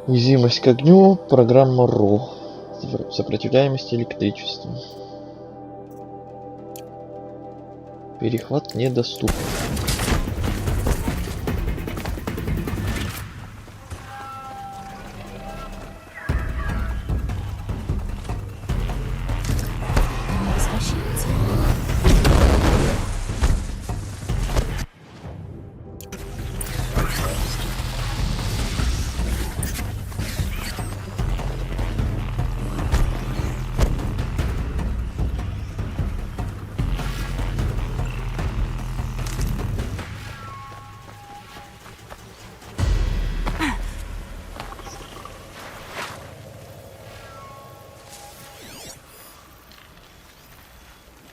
Уязвимость к огню, программа РО. Сопротивляемость электричеству. Перехват недоступен.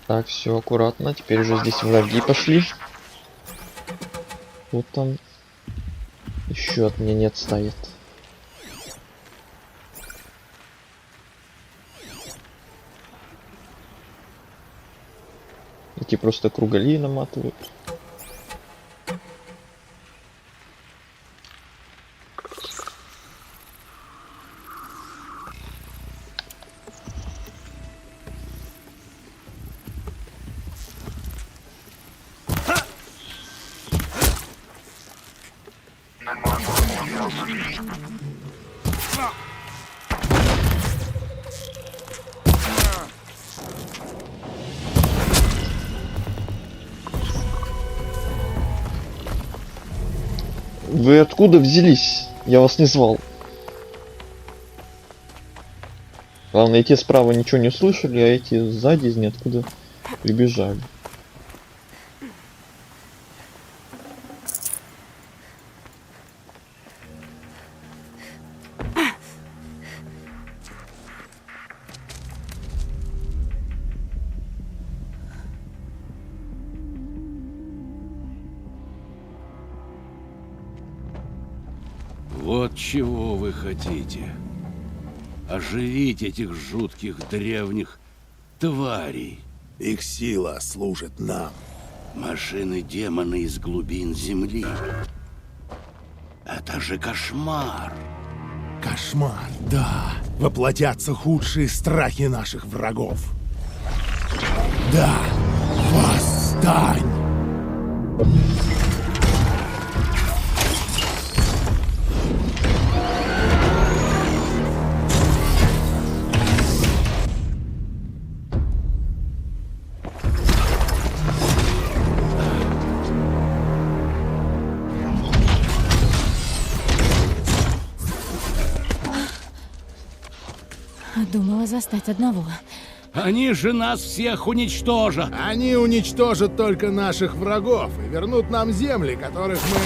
Так, все аккуратно. Теперь уже здесь враги пошли. Вот там еще от меня не отставит. Эти просто кругали наматывают. Вы откуда взялись? Я вас не звал. Главное, эти справа ничего не услышали, а эти сзади из ниоткуда прибежали. Вот чего вы хотите. Оживить этих жутких древних тварей. Их сила служит нам. Машины-демоны из глубин земли. Это же кошмар. Кошмар, да. Воплотятся худшие страхи наших врагов. Да, восстань! Думала застать одного. Они же нас всех уничтожат. Они уничтожат только наших врагов и вернут нам земли, которых мы...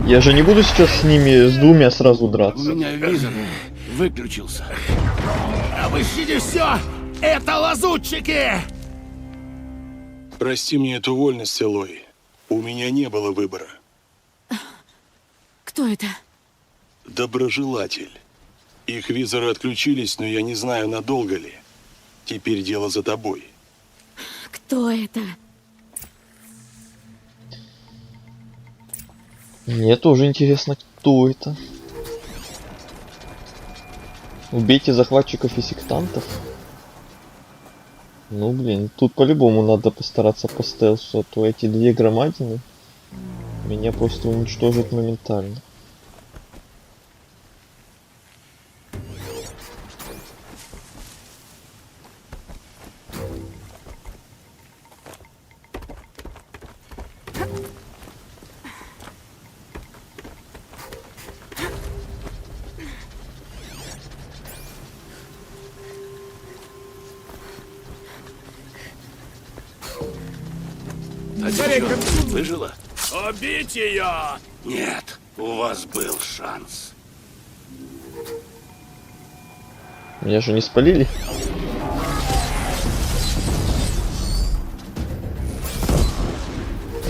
Я же не буду сейчас с ними, с двумя сразу драться. У меня визор выключился. Обыщите все! Это лазутчики! Прости мне эту вольность, Элой. У меня не было выбора. Кто это? Доброжелатель. Их визоры отключились, но я не знаю, надолго ли. Теперь дело за тобой. Кто это? Мне тоже интересно, кто это. Убейте захватчиков и сектантов. Ну блин, тут по-любому надо постараться по стелсу, а то эти две громадины меня просто уничтожат моментально. А девчонка выжила? Убить ее! Нет, у вас был шанс. Меня же не спалили.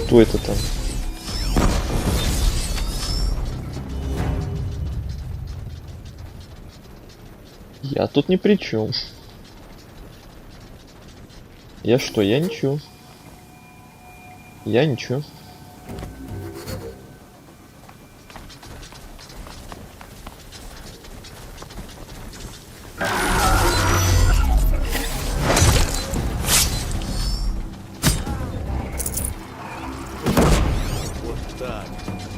Кто это там? Я тут ни при чем. Я что? Я ничего. Я ничего. Вот так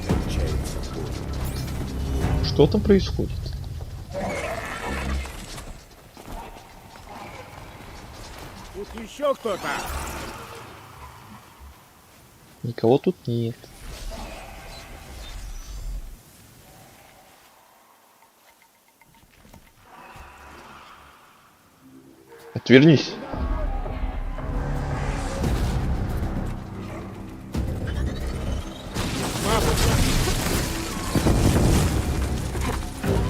кончается боль. Что там происходит? Тут еще кто-то. Никого тут нет. Отвернись.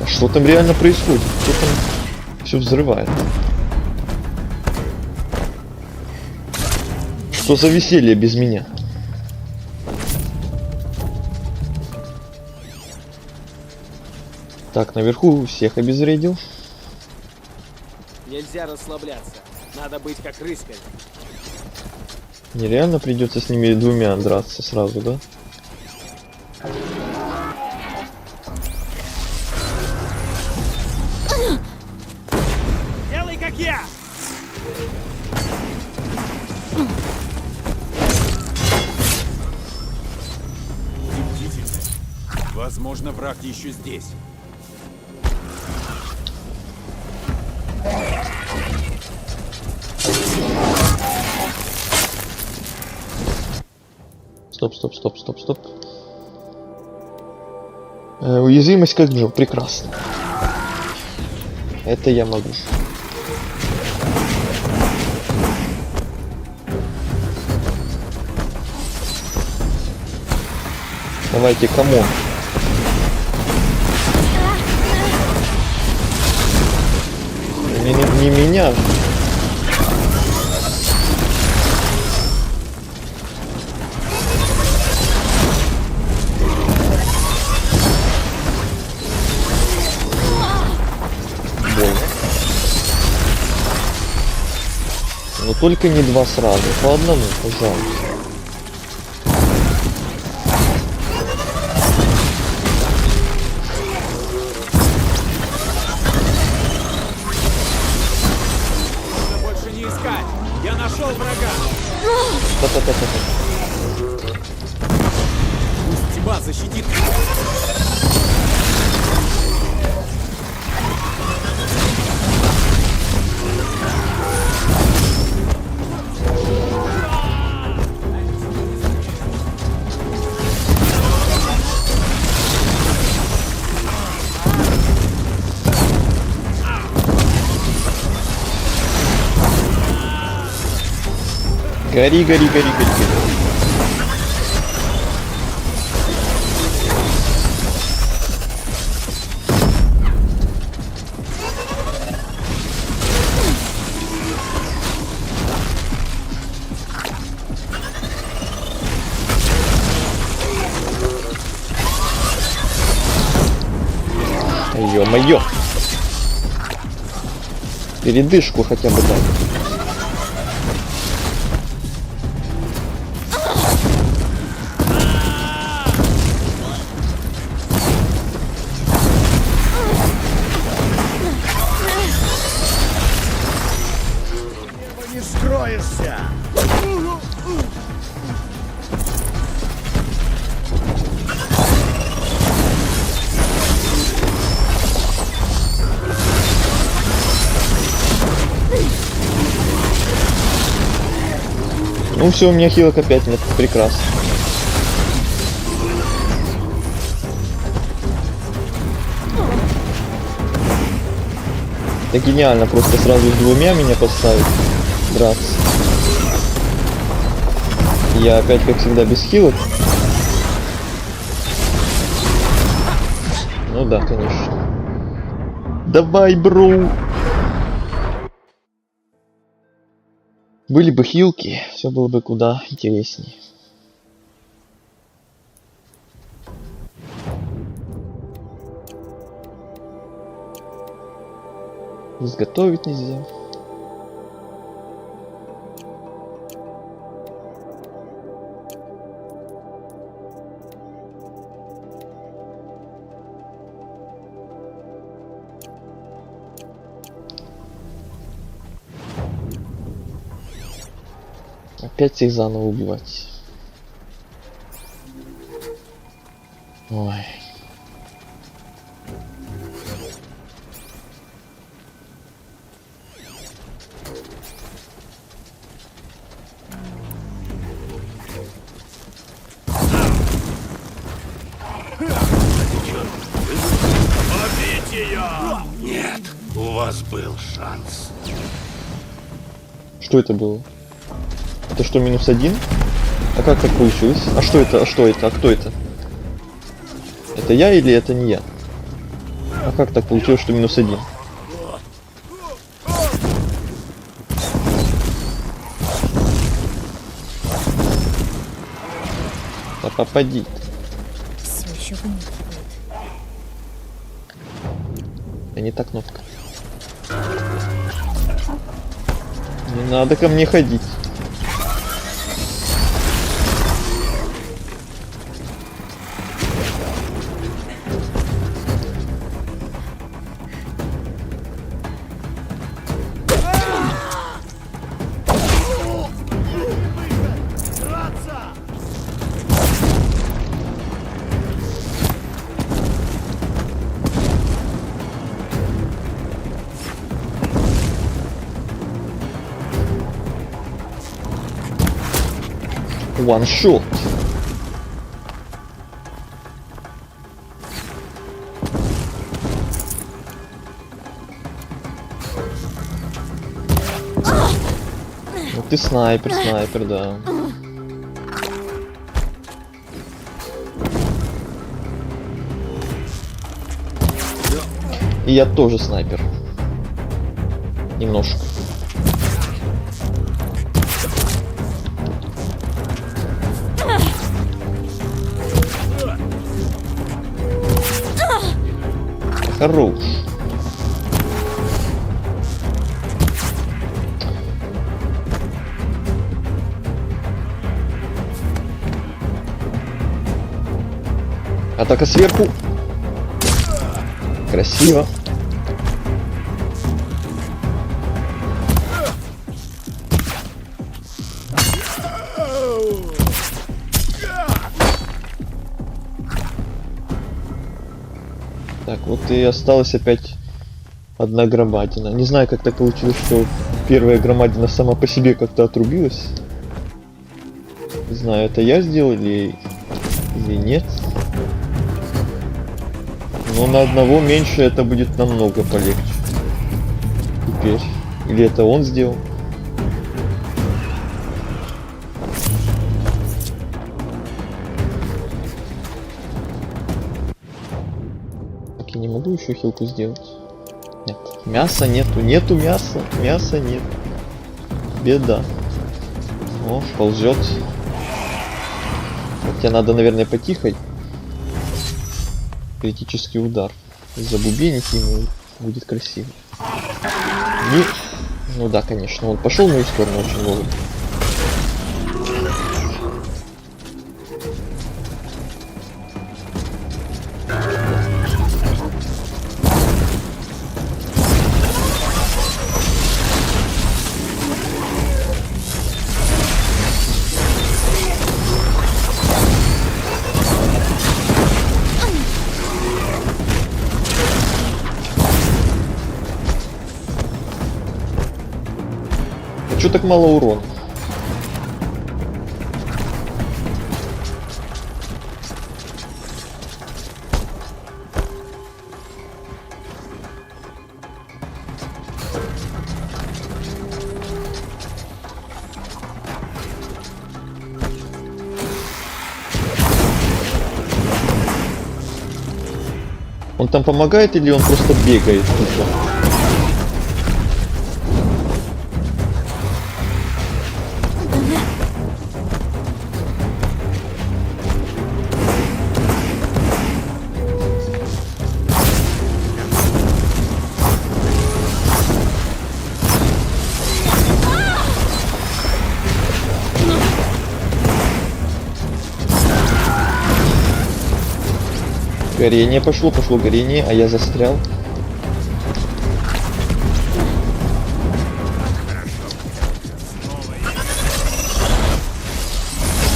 А что там реально происходит? Кто там все взрывает? Что за веселье без меня? Так, наверху всех обезвредил. Нельзя расслабляться. Надо быть как рыскарь. Нереально придется с ними двумя драться сразу, да? Делай как я! Возможно, враг еще здесь. Стоп. Уязвимость как же прекрасно. Это я могу. Давайте, камон. Не меня. Больно. Но только не два сразу, по одному, пожалуйста. Больше не искать. Я нашел врага. Пусть тьма защитит. Гори. Ё-моё! Передышку хотя бы дать. Не скроешься! Ну все, у меня хилок опять нет. Прекрасно. Это гениально, просто сразу с двумя меня поставить. Драться. Я опять, как всегда, без хилок. Ну да, конечно. Давай, бро! Были бы хилки, все было бы куда интереснее. Изготовить нельзя. Опять их заново убивать. Ой. Побить ее! Нет, у вас был шанс. Что это было? Это что, -1? А как так получилось? А что это? А что это? А кто это? Это я или это не я? А как так получилось, что -1? Да попади. Все еще вынюхивает. Да не та кнопка. Не надо ко мне ходить. One shot. Ну ты снайпер, да. И я тоже снайпер. Немножко. Хорош. Атака сверху. Красиво. Так, вот и осталась опять одна громадина. Не знаю, как так получилось, что первая громадина сама по себе как-то отрубилась. Не знаю, это я сделал или нет. Но на одного меньше это будет намного полегче. Теперь. Или это он сделал? Так, я не могу еще хилку сделать. Нет. Мяса нету. Нету мяса. Мяса нет. Беда. О, ползет. Хотя надо, наверное, потихать. Критический удар. Забубенить ему будет красиво. И... Ну да, конечно, он пошел в мою сторону очень вовремя. Чё так мало урона? Он там помогает или он просто бегает тупо? Горение пошло горение, а я застрял.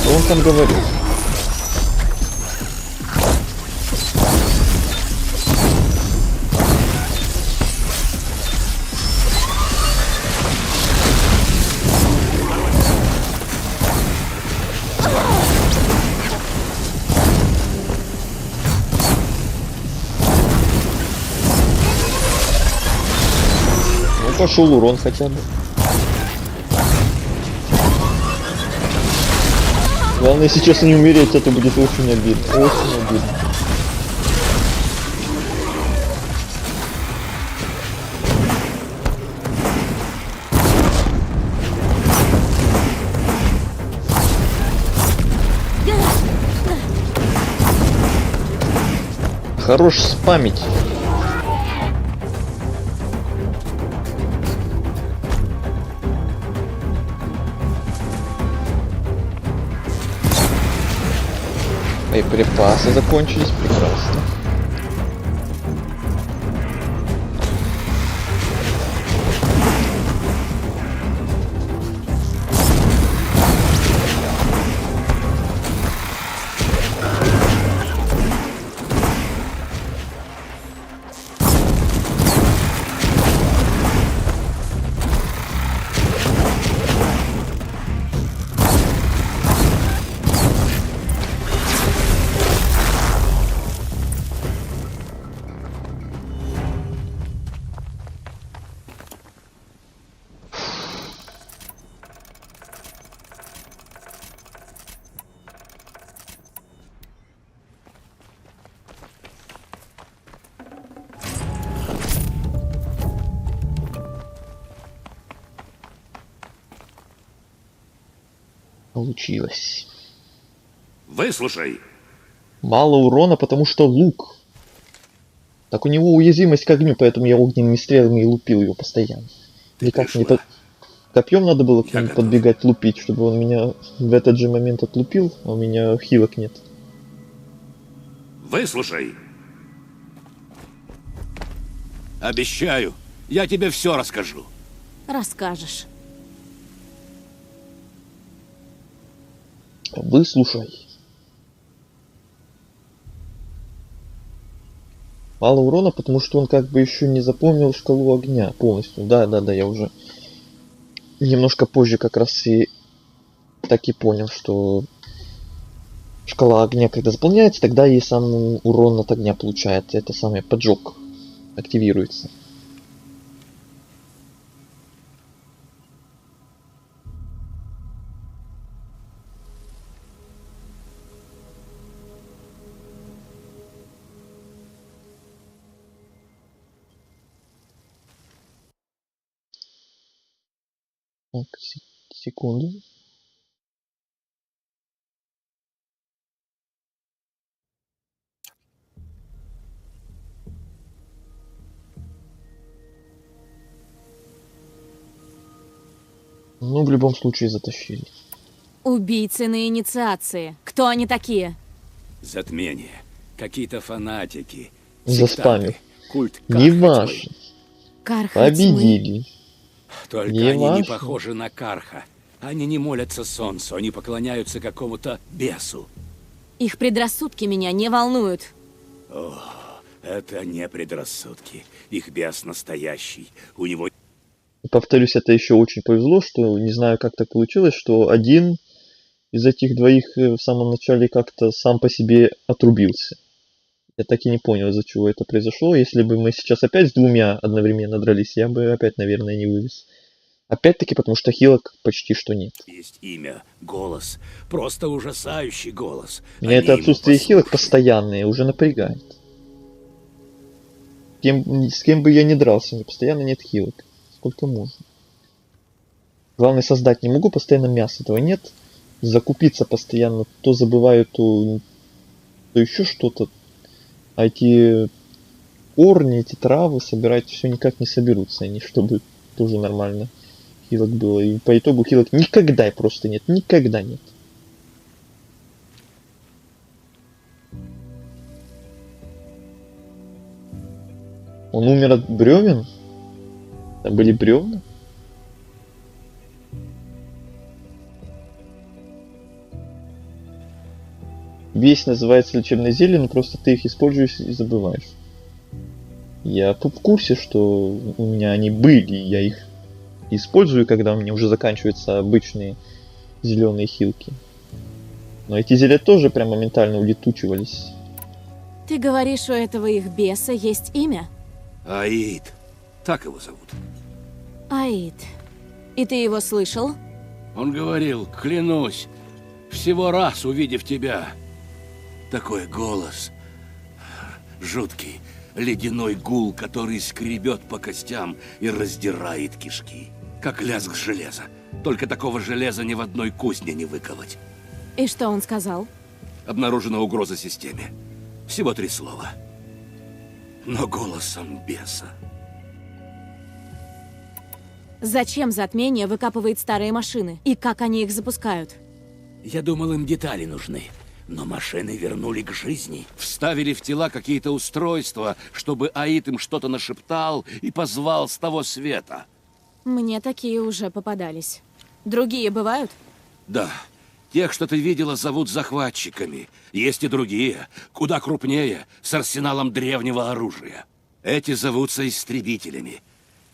Что он там говорит? Пошел урон хотя бы. Главное сейчас не умереть, это будет очень обидно. Очень обидно. Хорош спамить. И припасы закончились, прекрасно. Получилось. Выслушай. Мало урона, потому что лук. Так у него уязвимость к огню, поэтому я огненными стрелами и лупил его постоянно. Никак не под... Копьем надо было к нему подбегать, лупить, чтобы он меня в этот же момент отлупил, а у меня хилок нет. Выслушай. Обещаю, я тебе все расскажу. Расскажешь. Выслушай. Мало урона, потому что он как бы еще не запомнил шкалу огня полностью. Да, я уже немножко позже как раз и так и понял, что шкала огня, когда заполняется, тогда и сам урон от огня получается. Это самый поджог активируется. Так, секунду. Ну, в любом случае затащили. Убийцы на инициации. Кто они такие? Затмение. Какие-то фанатики. Заспамил. Культ не ваши. Победили. Только не они ваши. не похожи на Карха. Они не молятся солнцу, они поклоняются какому-то бесу. Их предрассудки меня не волнуют. О, это не предрассудки. Их бес настоящий. У него... Повторюсь, это еще очень повезло, что не знаю, как так получилось, что один из этих двоих в самом начале как-то сам по себе отрубился. Я так и не понял, из-за чего это произошло. Если бы мы сейчас опять с двумя одновременно дрались, я бы опять, наверное, не вывез. Опять-таки, потому что хилок почти что нет. Есть имя, голос. Просто ужасающий голос. Меня это отсутствие хилок постоянное уже напрягает. С кем бы я ни дрался, мне постоянно нет хилок. Сколько можно. Главное, создать не могу, постоянно мяса этого нет. Закупиться постоянно, то забываю, то еще что-то. А эти корни, эти травы собирать все никак не соберутся они, чтобы тоже нормально хилок было. И по итогу хилок никогда просто нет. Никогда нет. Он умер от бревен? Там были бревна? Весь называется лечебное зелье, но просто ты их используешь и забываешь. Я тут в курсе, что у меня они были, я их использую, когда у меня уже заканчиваются обычные зеленые хилки. Но эти зелья тоже прям моментально улетучивались. Ты говоришь, у этого их беса есть имя? Аид. Так его зовут. Аид. И ты его слышал? Он говорил, клянусь, всего раз увидев тебя. Такой голос. Жуткий, ледяной гул, который скребет по костям и раздирает кишки. Как лязг железа. Только такого железа ни в одной кузне не выковать. И что он сказал? Обнаружена угроза системе. Всего 3 слова. Но голосом беса. Зачем затмение выкапывает старые машины? И как они их запускают? Я думал, им детали нужны. Но машины вернули к жизни. Вставили в тела какие-то устройства, чтобы Аид им что-то нашептал и позвал с того света. Мне такие уже попадались. Другие бывают? Да. Тех, что ты видела, зовут захватчиками. Есть и другие, куда крупнее, с арсеналом древнего оружия. Эти зовутся истребителями.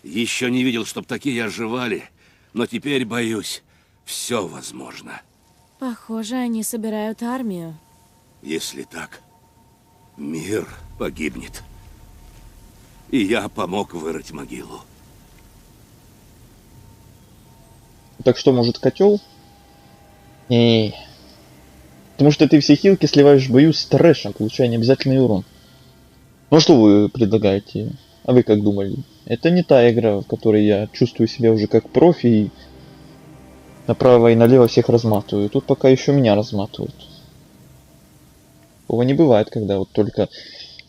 Еще не видел, чтоб такие оживали, но теперь, боюсь, все возможно. Похоже, они собирают армию. Если так, мир погибнет. И я помог вырыть могилу. Так что, может, котел? Не. Потому что ты все хилки сливаешь в бою с трэшем, получая необязательный урон. Ну что вы предлагаете? А вы как думали? Это не та игра, в которой я чувствую себя уже как профи и направо и налево всех разматываю. Тут пока еще меня разматывают. Такого не бывает, когда вот только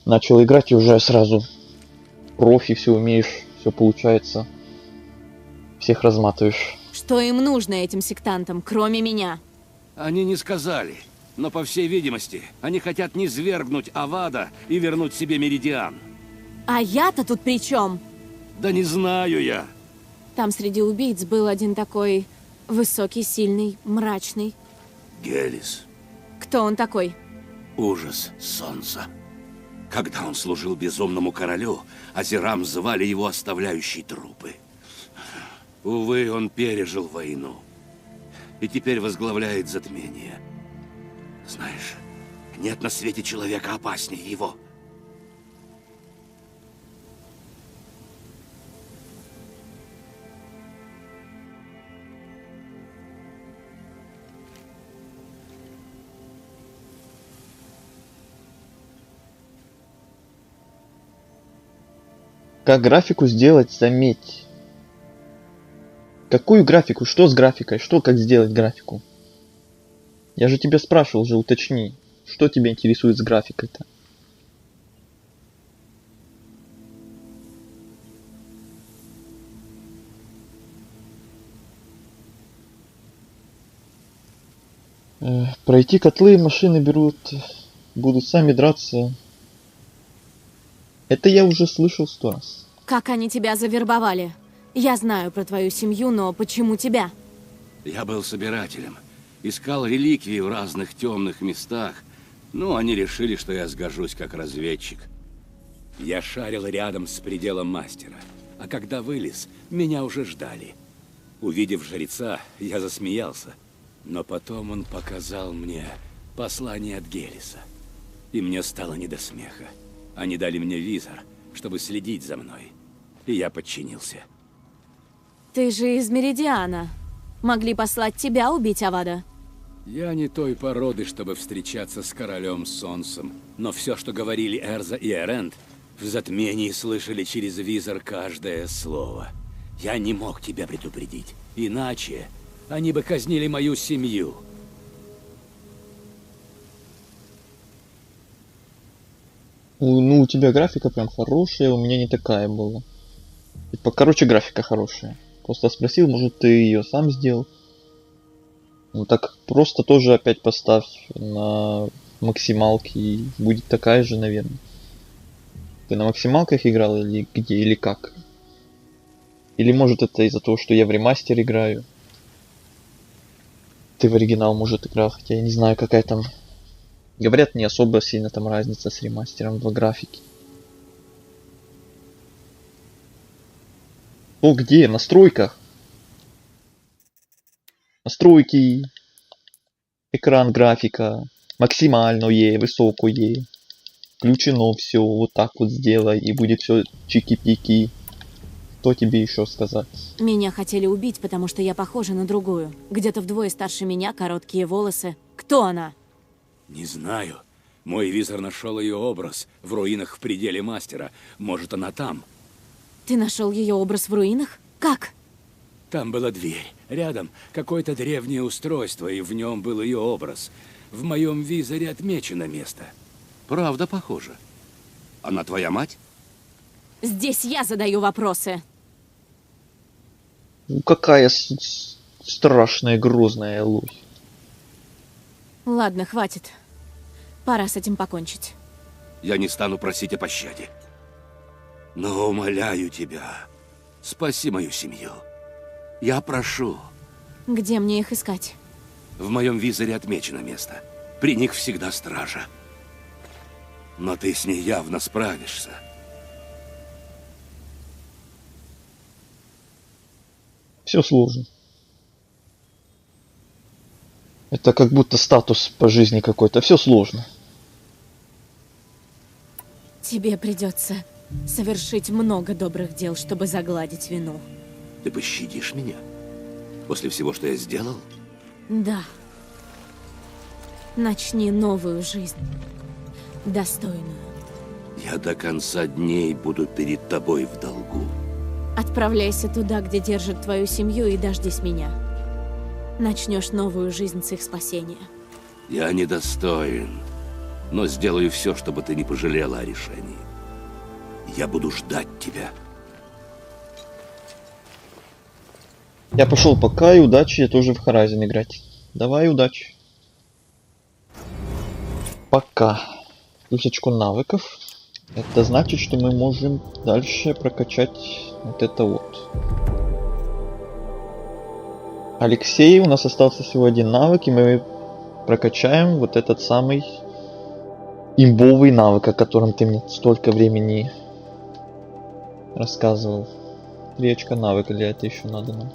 начал играть и уже сразу профи, все умеешь, все получается. Всех разматываешь. Что им нужно, этим сектантам, кроме меня? Они не сказали, но по всей видимости, они хотят низвергнуть Авада и вернуть себе Меридиан. А я-то тут при чем? Да не знаю я. Там среди убийц был один такой высокий, сильный, мрачный. Гелис. Кто он такой? Ужас солнца. Когда он служил безумному королю, Азерам звали его оставляющий трупы. Увы, он пережил войну. И теперь возглавляет затмение. Знаешь, нет на свете человека опаснее его. Как графику сделать, заметь. Какую графику? Что с графикой? Что, как сделать графику? Я же тебя спрашивал, уже уточни. Что тебя интересует с графикой-то? Пройти котлы, машины берут, будут сами драться. Это я уже слышал 100 раз. Как они тебя завербовали? Я знаю про твою семью, но почему тебя? Я был собирателем. Искал реликвии в разных темных местах. Ну, они решили, что я сгожусь как разведчик. Я шарил рядом с пределом мастера. А когда вылез, меня уже ждали. Увидев жреца, я засмеялся. Но потом он показал мне послание от Гелиса. И мне стало не до смеха. Они дали мне визор, чтобы следить за мной. И я подчинился. Ты же из Меридиана. Могли послать тебя убить Авада. Я не той породы, чтобы встречаться с королем Солнцем. Но все, что говорили Эрза и Эрент, в затмении слышали через визор каждое слово. Я не мог тебя предупредить. Иначе они бы казнили мою семью. Ну, у тебя графика прям хорошая, у меня не такая была. Короче, графика хорошая. Просто спросил, может, ты ее сам сделал. Ну так просто тоже опять поставь на максималке, и будет такая же, наверное. Ты на максималках играл или где, или как? Или может это из-за того, что я в ремастер играю? Ты в оригинал, может, играл, хотя я не знаю, какая там... Говорят, не особо сильно там разница с ремастером в графике. О, где? В настройках. Настройки. Экран графика. Максимальное, высокое. Включено все. Вот так вот сделай. И будет все чики-пики. Что тебе еще сказать? Меня хотели убить, потому что я похожа на другую. Где-то вдвое старше меня, короткие волосы. Кто она? Не знаю. Мой визор нашел ее образ в руинах в пределе мастера. Может, она там? Ты нашел ее образ в руинах? Как? Там была дверь. Рядом какое-то древнее устройство, и в нем был ее образ. В моем визоре отмечено место. Правда похоже. Она твоя мать? Здесь я задаю вопросы. Ну, какая страшная, грозная ложь. Ладно, хватит. Пора с этим покончить. Я не стану просить о пощаде. Но умоляю тебя, спаси мою семью. Я прошу. Где мне их искать? В моем визоре отмечено место. При них всегда стража. Но ты с ней явно справишься. Все сложно. Это как будто статус по жизни какой-то. Все сложно. Тебе придется совершить много добрых дел, чтобы загладить вину. Ты пощадишь меня? После всего, что я сделал? Да. Начни новую жизнь. Достойную. Я до конца дней буду перед тобой в долгу. Отправляйся туда, где держат твою семью, и дождись меня. Начнешь новую жизнь с их спасения. Я недостоин, но сделаю все, чтобы ты не пожалела о решении. Я буду ждать тебя. Я пошел пока, и удачи, я тоже в Horizon играть. Давай, удачи. Пока. Плюс очко навыков. Это значит, что мы можем дальше прокачать вот это вот. Алексей, у нас остался всего один навык, и мы прокачаем вот этот самый имбовый навык, о котором ты мне столько времени рассказывал. 3 очка навыка, для этого еще надо нам.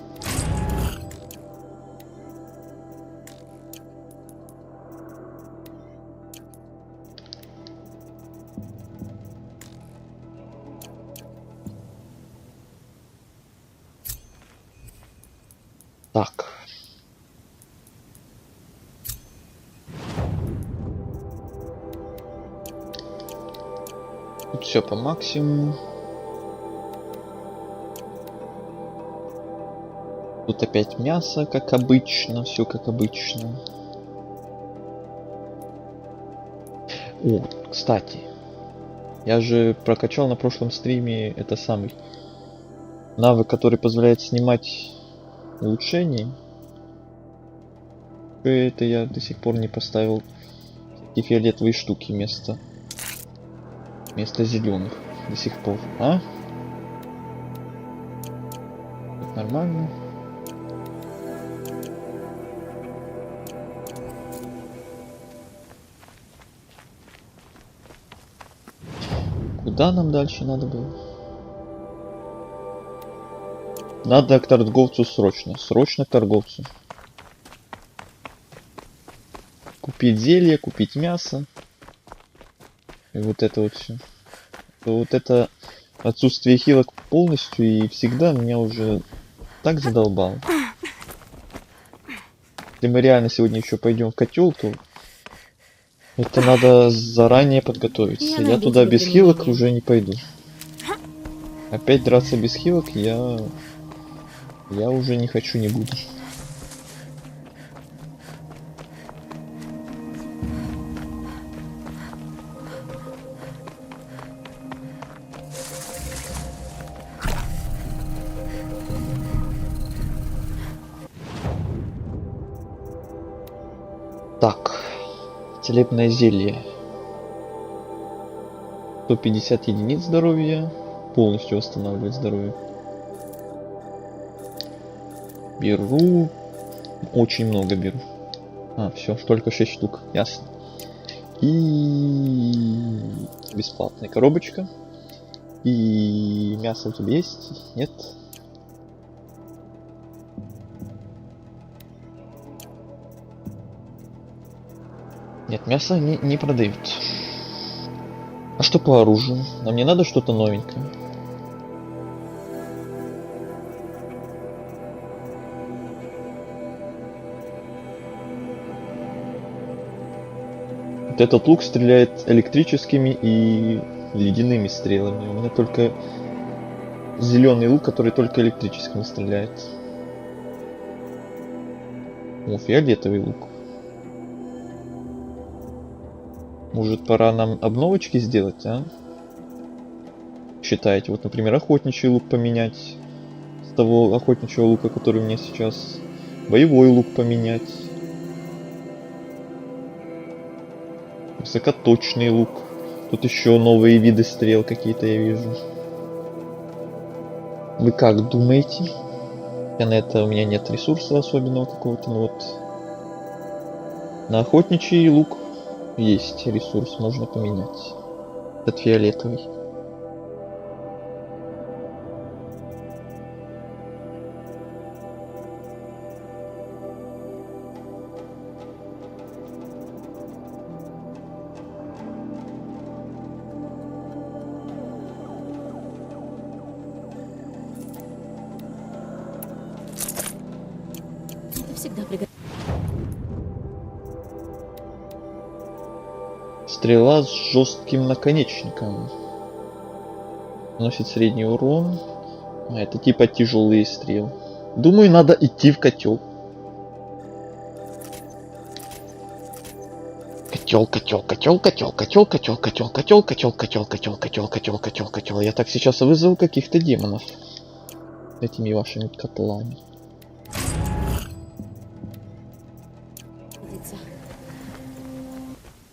Так. Тут все по максимуму. Тут опять мясо, как обычно, все как обычно. О, кстати, я же прокачал на прошлом стриме это самый навык, который позволяет снимать улучшений. Это я до сих пор не поставил такие фиолетовые штуки вместо зеленых до сих пор, а? Нормально. Куда нам дальше надо было? Надо к торговцу срочно. Срочно к торговцу. Купить зелье, купить мясо. И вот это вот все. Вот это отсутствие хилок полностью и всегда меня уже так задолбало. Если мы реально сегодня еще пойдем в котел, то это надо заранее подготовиться. Я туда без хилок уже не пойду. Опять драться без хилок я уже не хочу, не буду. Так, целебное зелье. 150 единиц здоровья. Полностью восстанавливает здоровье. Беру. Очень много беру. А, все, только 6 штук. Ясно. И бесплатная коробочка. И мясо у тебя есть? Нет? Нет, мясо не продают. А что по оружию? Нам не надо что-то новенькое. Вот этот лук стреляет электрическими и ледяными стрелами. У меня только зеленый лук, который только электрическими стреляет. О, фиолетовый лук. Может, пора нам обновочки сделать, а? Считаете, вот, например, охотничий лук поменять с того охотничьего лука, который у меня сейчас. Боевой лук поменять. Высокоточный лук. Тут еще новые виды стрел какие-то я вижу. Вы как думаете? Я на это, у меня нет ресурса особенного какого-то, но вот на охотничий лук есть ресурс, можно поменять. Этот фиолетовый. Это всегда пригодится. Стрела с жестким наконечником. Наносит средний урон. А, это типа тяжелые стрелы. Думаю, надо идти в котел. Котел. Я так сейчас вызову каких-то демонов. Этими вашими котлами.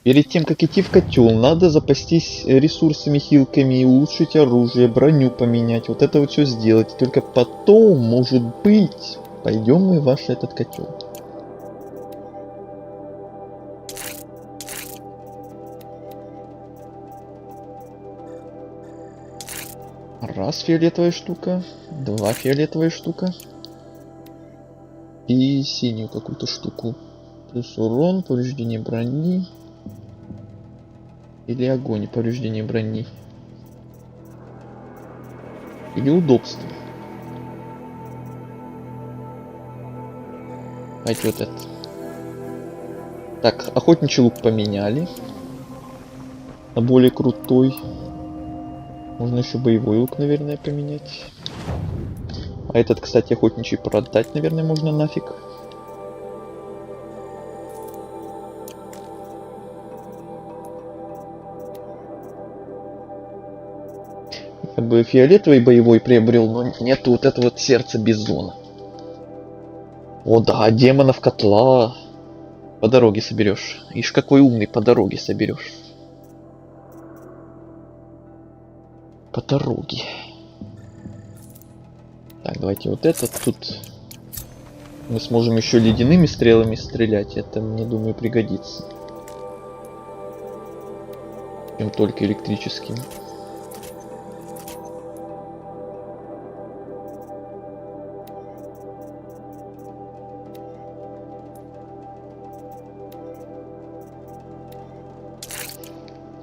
Перед тем, как идти в котел, надо запастись ресурсами, хилками, улучшить оружие, броню поменять. Вот это вот все сделать. И только потом, может быть, пойдем мы в ваш этот котел. Раз фиолетовая штука, два фиолетовая штука. И синюю какую-то штуку. Плюс урон, повреждение брони. Или огонь и повреждение брони. Или удобство. Давайте вот это. Так, охотничий лук поменяли. На более крутой. Можно еще боевой лук, наверное, поменять. А этот, кстати, охотничий продать, наверное, можно нафиг. Я бы фиолетовый боевой приобрел, но нету вот этого вот сердца бизона. О да, демонов котла по дороге соберешь. Ишь, какой умный, по дороге соберешь. По дороге. Так, давайте вот этот тут. Мы сможем еще ледяными стрелами стрелять. Это, мне думаю, пригодится. Чем только электрическими.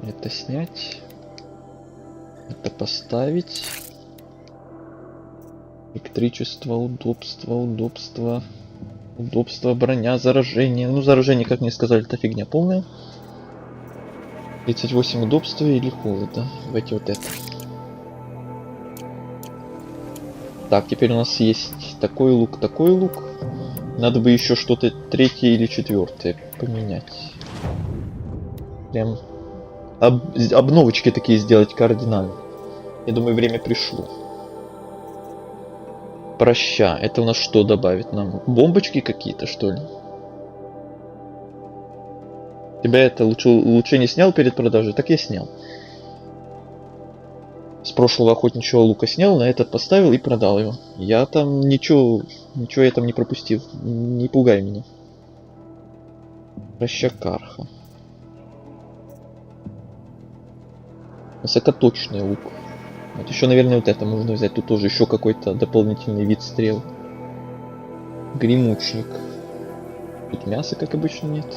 Это снять. Это поставить. Электричество, удобство, броня, заражение. Ну, заражение, как мне сказали, это фигня полная. 38 удобства или холода. Давайте вот это. Так, теперь у нас есть такой лук. Надо бы еще что-то третье или четвертое поменять. Прям обновочки такие сделать кардинально. Я думаю, время пришло. Проща. Это у нас что добавит нам? Бомбочки какие-то, что ли? Тебя это улучшение снял перед продажей? Так я снял. С прошлого охотничьего лука снял, на этот поставил и продал его. Я там ничего я там не пропустил. Не пугай меня. Проща Карха. Высокоточный лук. Вот еще, наверное, вот это можно взять. Тут тоже еще какой-то дополнительный вид стрел. Гремучник. Тут мяса, как обычно, нет.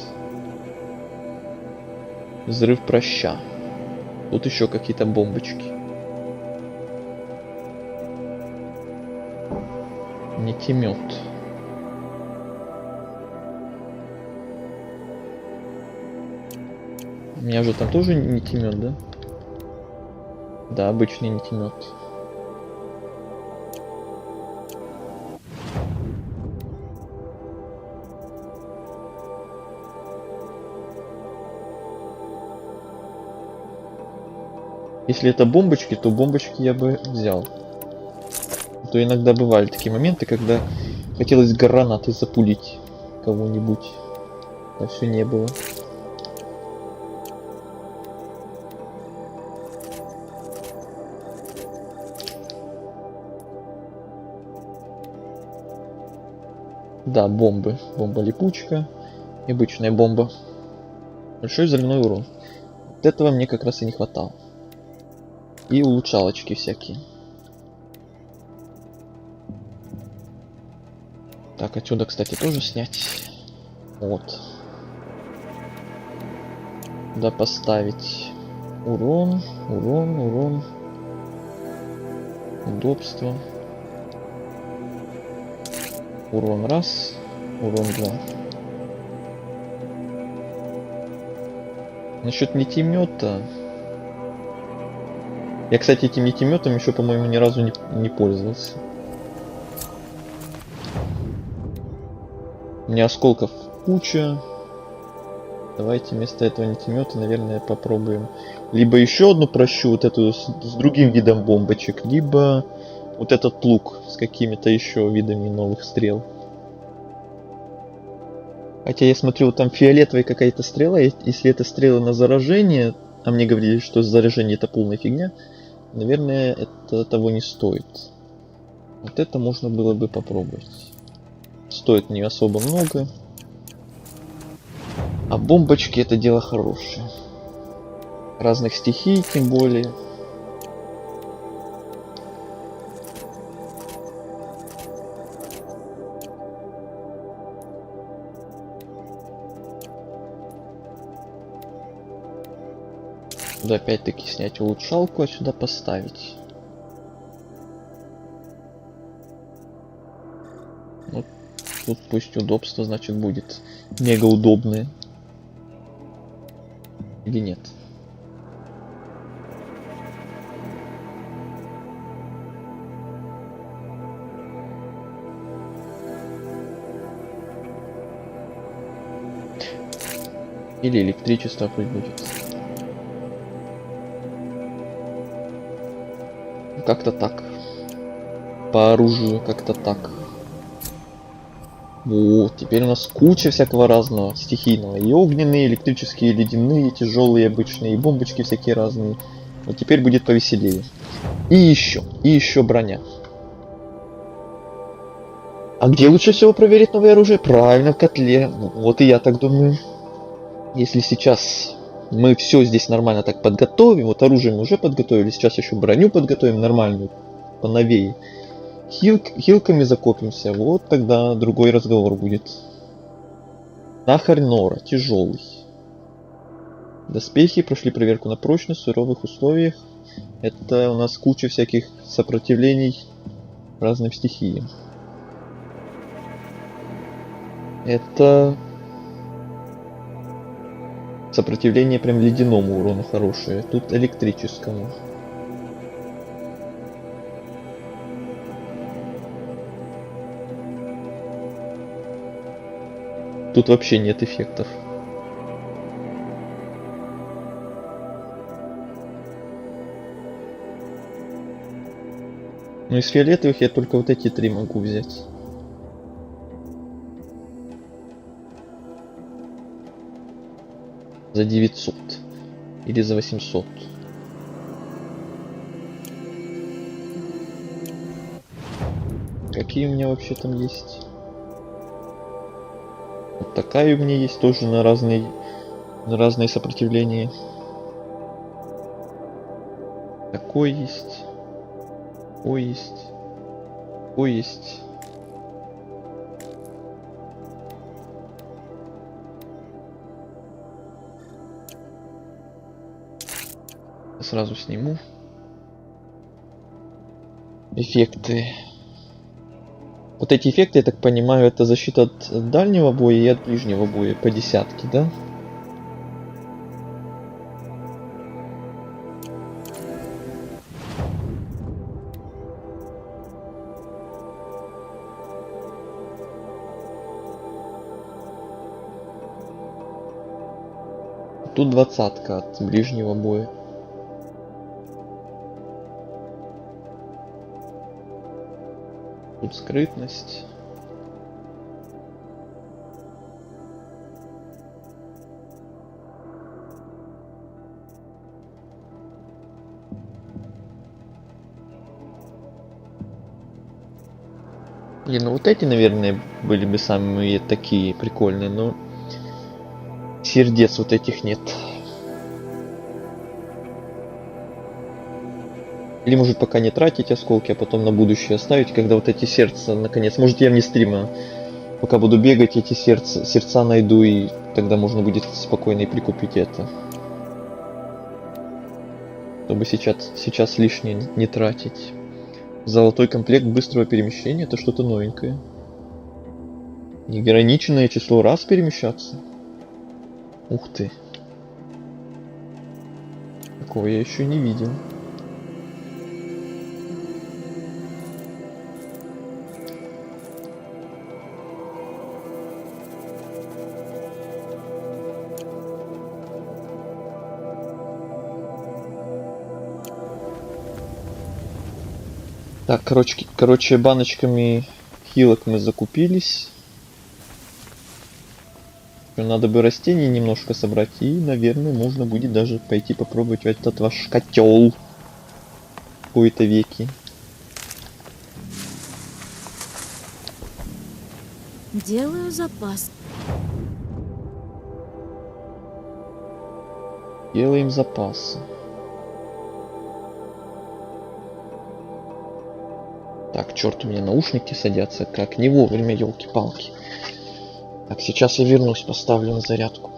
Взрыв проща. Тут еще какие-то бомбочки. Нитемет. У меня же там тоже нитемет, да? Да, обычный нитемет. Если это бомбочки, то бомбочки я бы взял. А то иногда бывали такие моменты, когда хотелось гранатой запулить кого-нибудь. А все не было. Да, бомбы. Бомба-липучка. И обычная бомба. Большой взрывной урон. Вот этого мне как раз и не хватало. И улучшалочки всякие. Так, отсюда, кстати, тоже снять. Вот. Да, поставить урон, урон, урон. Удобство. Урон раз, урон 2. Насчет нитемета. Я, кстати, этим нитеметом еще, по-моему, ни разу не пользовался. У меня осколков куча. Давайте вместо этого нитемета, наверное, попробуем. Либо еще одну прощу, вот эту с другим видом бомбочек, либо вот этот лук с какими-то еще видами новых стрел. Хотя я смотрю, там фиолетовая какая-то стрела, если это стрела на заражение, а мне говорили, что заражение это полная фигня, наверное, это того не стоит. Вот это можно было бы попробовать. Стоит не особо много. А бомбочки это дело хорошее. Разных стихий тем более. Да, опять-таки снять улучшалку, а сюда поставить. Вот тут пусть удобство, значит, будет мега удобное. Или нет? Или электричество пусть будет. Как-то так. По оружию как-то так. Вот, теперь у нас куча всякого разного стихийного. И огненные, электрические, ледяные, тяжелые, обычные, и бомбочки всякие разные. Вот теперь будет повеселее. И еще броня. А где лучше всего проверить новое оружие? Правильно, в котле. Вот и я так думаю. Если сейчас мы все здесь нормально так подготовим, вот оружие мы уже подготовили, сейчас еще броню подготовим нормальную, поновее. Хилками закопимся, вот тогда другой разговор будет. Нахарь Нора, тяжелый. Доспехи прошли проверку на прочность в суровых условиях. Это у нас куча всяких сопротивлений разным стихиям. Это сопротивление прям ледяному урону хорошее. Тут электрическому. Тут вообще нет эффектов. Ну из фиолетовых я только вот эти три могу взять. За 900 или за 800. Какие у меня вообще там есть? Вот такая у меня есть тоже на разные сопротивления. Такой есть. Такой есть. Такой есть. Сразу сниму. Эффекты. Вот эти эффекты, я так понимаю, это защита от дальнего боя и от ближнего боя по десятке, да? Тут 20-ка от ближнего боя. Тут скрытность. Блин, ну вот эти, наверное, были бы самые такие прикольные, но сердец вот этих нет. Или может пока не тратить осколки, а потом на будущее оставить, когда вот эти сердца, наконец, может я вне стрима, пока буду бегать, эти сердца найду, и тогда можно будет спокойно и прикупить это. Чтобы сейчас лишнее не тратить. Золотой комплект быстрого перемещения, это что-то новенькое. Неограниченное число раз перемещаться. Ух ты. Такого я еще не видел. Так, короче, баночками хилок мы закупились. Надо бы растений немножко собрать, и, наверное, можно будет даже пойти попробовать этот ваш котел в кои-то веки. Делаю запас. Делаем запасы. Так, черт, у меня наушники садятся, как не вовремя, елки-палки. Так, сейчас я вернусь, поставлю на зарядку.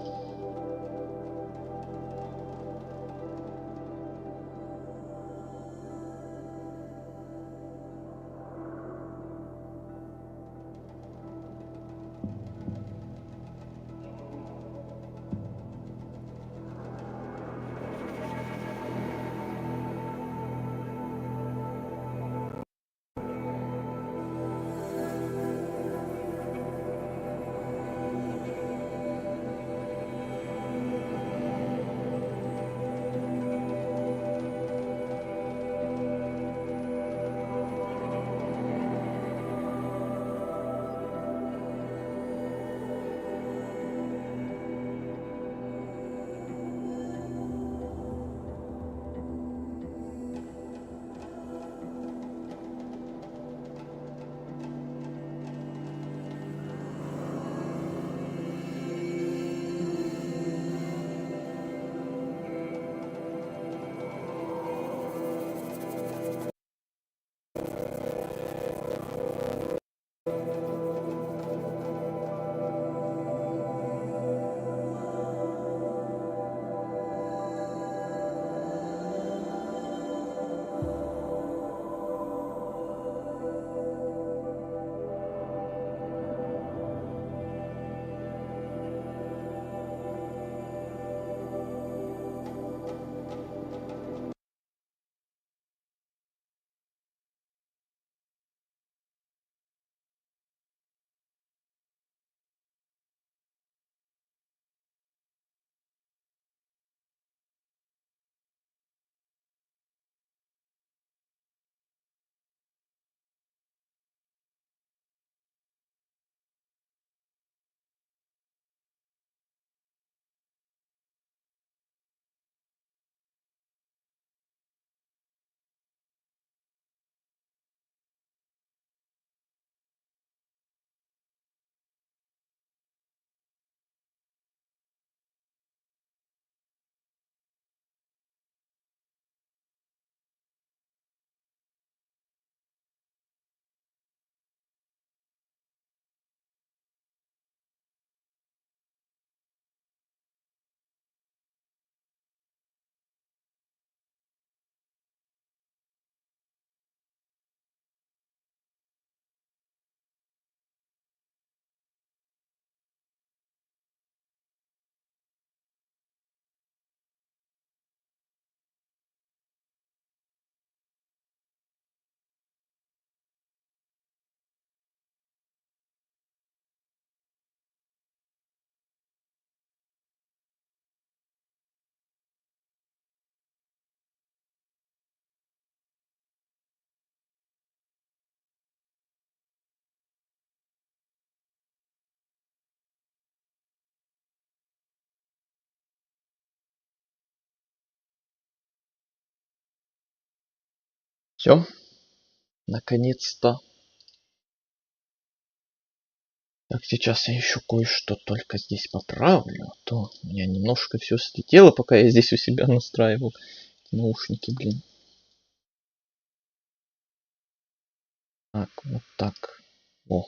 Все. Наконец-то. Так, сейчас я еще кое-что только здесь поправлю. А то у меня немножко все слетело, пока я здесь у себя настраивал наушники, блин. Так, вот так. О.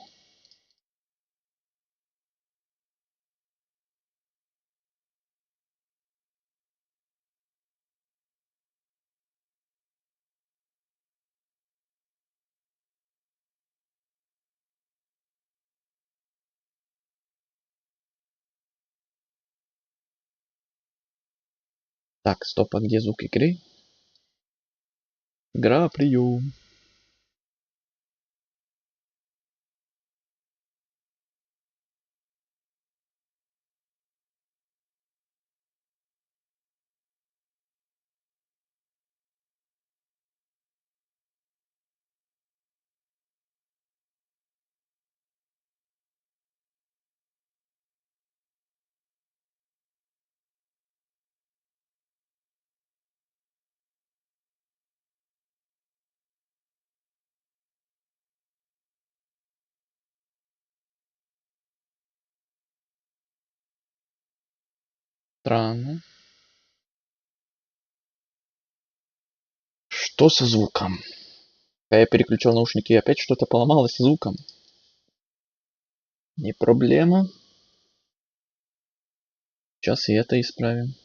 Так, стоп, а где звук игры? Игра, прием. Странно. Что со звуком? Когда я переключал наушники, опять что-то поломалось с звуком. Не проблема. Сейчас и это исправим.